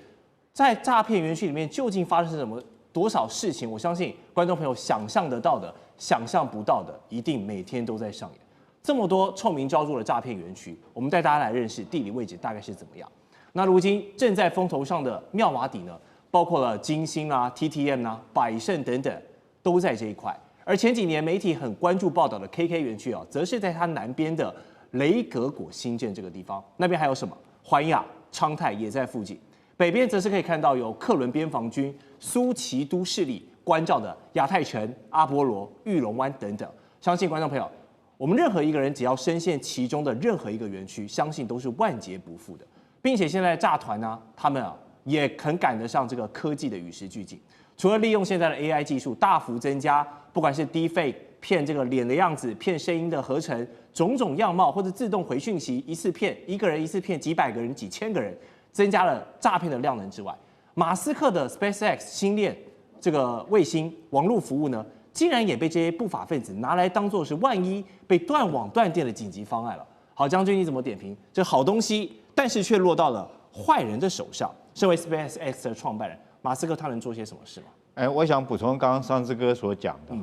在诈骗园区里面究竟发生什么多少事情，我相信观众朋友想象得到的。想象不到的，一定每天都在上演。这么多臭名昭著的诈骗园区，我们带大家来认识地理位置大概是怎么样。那如今正在风头上的妙瓦底呢，包括了金星TTM 百盛等等，都在这一块。而前几年媒体很关注报道的 KK 园区则是在它南边的雷格果新镇这个地方。那边还有什么？环亚、昌泰也在附近。北边则是可以看到有克伦边防军、苏奇都市里。关照的亚太城、阿波罗、玉龙湾等等，相信观众朋友，我们任何一个人只要深陷其中的任何一个园区，相信都是万劫不复的。并且现在诈团他们也很赶得上这个科技的与时俱进。除了利用现在的 AI 技术大幅增加，不管是 Deepfake 骗这个脸的样子、骗声音的合成、种种样貌，或者自动回讯息，一次骗一个人，一次骗几百个人、几千个人，增加了诈骗的量能之外，马斯克的 SpaceX 星链。这个卫星网络服务呢，竟然也被这些不法分子拿来当作是万一被断网断电的紧急方案了。好，将军你怎么点评这好东西，但是却落到了坏人的手上？身为 SpaceX 的创办人，马斯克他能做些什么事吗？我想补充刚刚上志哥所讲的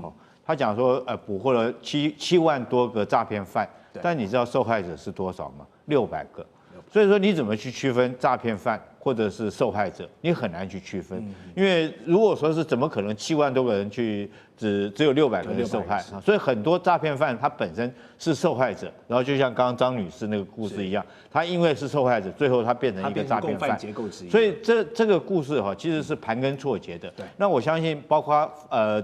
他讲说捕获了7万多个诈骗犯，但你知道受害者是多少吗？600个。所以说你怎么去区分诈骗犯或者是受害者？你很难去区分，因为如果说是怎么可能7万多个人去只有600个人受害所以很多诈骗犯他本身是受害者，然后就像刚刚张女士那个故事一样，他因为是受害者，最后他变成一个诈骗犯，所以这个故事其实是盘根错节的。那我相信包括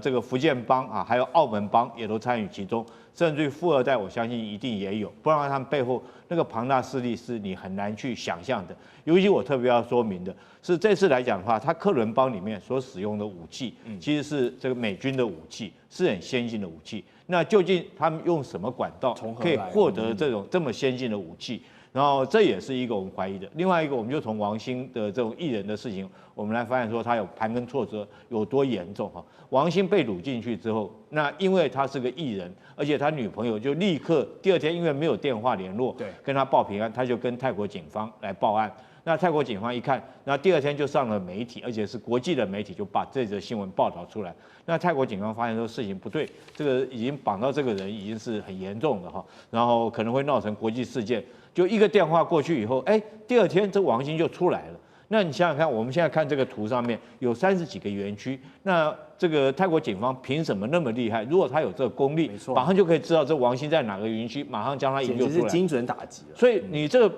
这个福建帮还有澳门帮也都参与其中。甚至于富二代，我相信一定也有，不然他们背后那个庞大势力是你很难去想象的。尤其我特别要说明的是，这次来讲的话，他克伦邦里面所使用的武器，其实是这个美军的武器，是很先进的武器。那究竟他们用什么管道可以获得这么先进的武器？然后这也是一个我们怀疑的。另外一个，我们就从王兴的这种艺人的事情，我们来发现说他有盘根错折有多严重王兴被掳进去之后，那因为他是个艺人，而且他女朋友就立刻第2天因为没有电话联络，跟他报平安，他就跟泰国警方来报案。那泰国警方一看，那第2天就上了媒体，而且是国际的媒体，就把这则新闻报道出来。那泰国警方发现说事情不对，这个已经绑到这个人已经是很严重的然后可能会闹成国际事件。就一个电话过去以后，第2天这王兴就出来了。那你想想看，我们现在看这个图上面有30几个园区，那这个泰国警方凭什么那么厉害？如果他有这个功力，马上就可以知道这王鑫在哪个园区，马上将他营救出来，是精准打击了。所以你这个。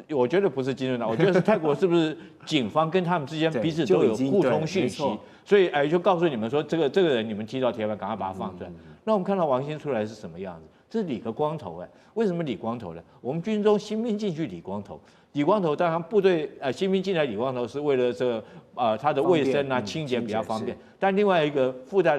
我觉得不是精准打，我觉得是泰国是不是警方跟他们之间彼此都有互通讯息，所以就告诉你们说，这个人你们踢到铁板，赶快把他放出来。那我们看到王鑫出来是什么样子？这是理个光头为什么理光头呢？我们军中新兵进去理光头，理光头当然部队新兵进来理光头是为了这个他的卫生啊清洁比较方便，但另外一个附带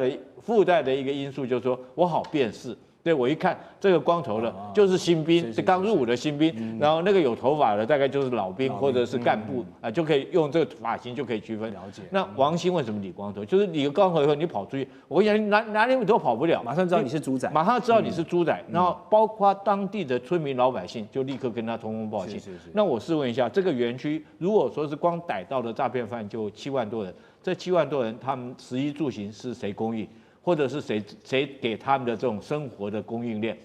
的一个因素就是说我好辨识。对，我一看这个光头的，就是新兵，是刚入伍的新兵，然后那个有头发的大概就是老兵或者是干部就可以用这个发型就可以区分。了解。那王鑫为什么理光头？就是理个光头以后，你跑出去，我跟你讲，哪里都跑不了，马上知道你是猪仔，马上知道你是猪仔，然后包括当地的村民老百姓就立刻跟他通风报信。那我试问一下，这个园区如果说是光逮到的诈骗犯就7万多人，这7万多人他们食衣住行是谁供应？或者是谁给他们的这种生活的供应链，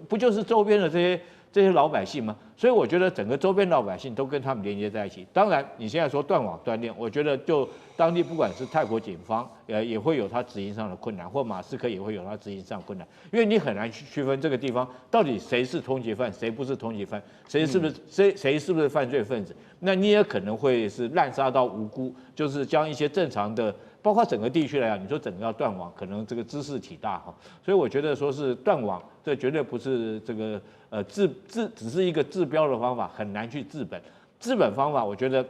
不就是周边的这些老百姓吗？所以我觉得整个周边老百姓都跟他们连接在一起。当然，你现在说断网断链，我觉得就当地不管是泰国警方，也会有他执行上的困难，或马斯克也会有他执行上的困难，因为你很难去区分这个地方到底谁是通缉犯，谁不是通缉犯，谁是不是犯罪分子。那你也可能会是滥杀到无辜，就是将一些正常的。包括整个地区来讲，你说整个要断网，可能这个知识体大哈，所以我觉得说是断网，这绝对不是这个只是一个治标的方法，很难去治本。治本方法，我觉得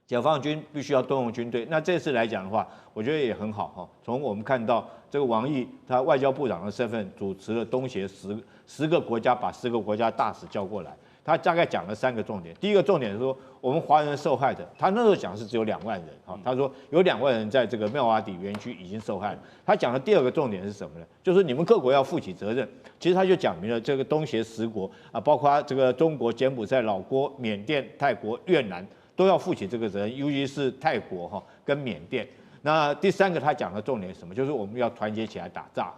解放军必须要动用军队。那这次来讲的话，我觉得也很好哈。从我们看到这个王毅他外交部长的身份主持了东协10个国家，把10个国家大使叫过来。他大概讲了3个重点。第一个重点是说，我们华人受害者，他那时候讲是只有2万人，他说有2万人在这个妙瓦底园区已经受害了。他讲的第2个重点是什么呢？就是你们各国要负起责任。其实他就讲明了这个东协10国包括这个中国、柬埔寨、老挝、缅甸、泰国、越南都要负起这个责任，尤其是泰国跟缅甸。那第3个他讲的重点是什么？就是我们要团结起来打诈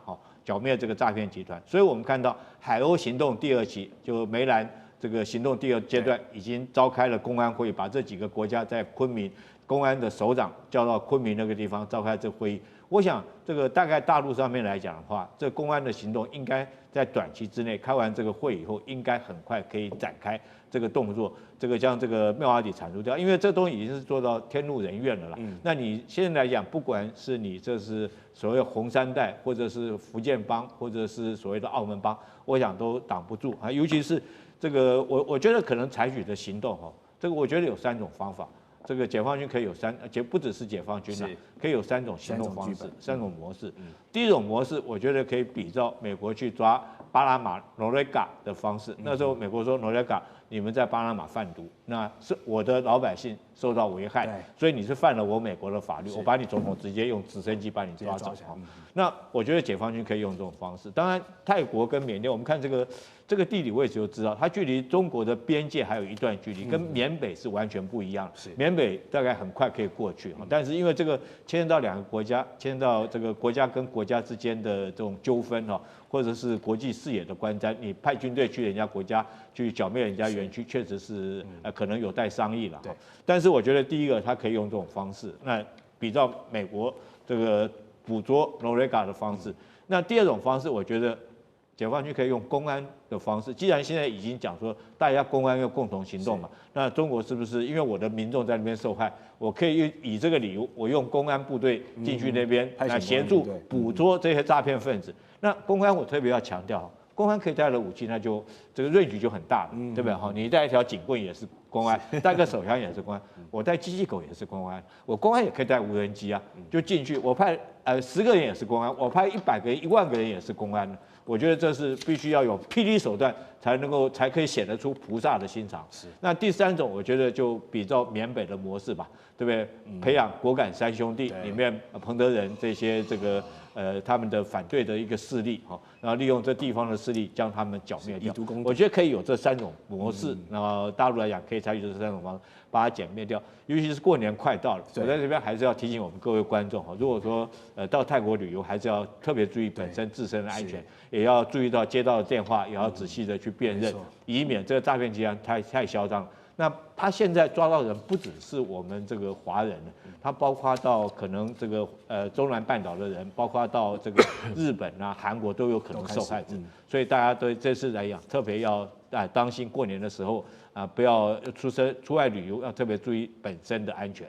剿灭这个诈骗集团。所以我们看到海鸥行动第2期，就梅兰。这个行动第2阶段已经召开了公安会议，把这几个国家在昆明公安的首长叫到昆明那个地方召开这会议。我想这个大概大陆上面来讲的话，这公安的行动应该在短期之内开完这个会以后，应该很快可以展开这个动作，这个将这个妙瓦底铲除掉，因为这东西已经是做到天怒人怨了啦。那你现在来讲，不管是你这是所谓红三代，或者是福建帮，或者是所谓的澳门帮，我想都挡不住尤其是。这个我觉得可能采取的行动这个我觉得有3种方法。这个解放军可以有不只是解放军可以有3种行动方式，3种模式。第一种模式，我觉得可以比照美国去抓巴拿马诺雷嘎的方式。那时候美国说诺雷嘎你们在巴拿马贩毒，那是我的老百姓受到危害，所以你是犯了我美国的法律，我把你总统直接用直升机把你抓走。那我觉得解放军可以用这种方式。当然，泰国跟缅甸，我们看这个地理位置就知道，它距离中国的边界还有一段距离，跟缅北是完全不一样。缅北大概很快可以过去，但是因为这个牵涉到2个国家，牵涉到这个国家跟国家之间的这种纠纷或者是国际视野的观瞻，你派军队去人家国家去剿灭人家园区，确实是可能有待商议了。但是我觉得第一个，他可以用这种方式，那比照美国这个捕捉诺雷嘎的方式。那第2种方式，我觉得解放军可以用公安的方式。既然现在已经讲说大家公安要共同行动嘛，那中国是不是因为我的民众在那边受害，我可以以这个理由，我用公安部队进去那边来协助捕捉这些诈骗分子？那公安我特别要强调，公安可以带了武器，那就这个range就很大了，对不对？你带一条警棍也是公安，带个手枪也是公安，我带机器狗也是公安，我公安也可以带无人机就进去，我派10个人也是公安，我派100个人、1万个人也是公安。我觉得这是必须要有霹雳手段才可以显得出菩萨的心肠。那第3种，我觉得就比照缅北的模式吧，对不对？培养果敢3兄弟里面彭德仁这些这个他们的反对的一个势力然后利用这地方的势力将他们剿灭掉。我觉得可以有这3种模式，然后大陆来讲可以采取这3种方式把它歼灭掉。尤其是过年快到了，我在这边还是要提醒我们各位观众如果说到泰国旅游，还是要特别注意本身自身的安全，也要注意到接到的电话也要仔细的去辨认，以免这个诈骗集团太嚣张。那他现在抓到人不只是我们这个华人，他包括到可能这个中南半岛的人，包括到这个日本啊、韩国都有可能受害者，所以大家对这次来讲特别要当心，过年的时候不要出外旅游要特别注意本身的安全。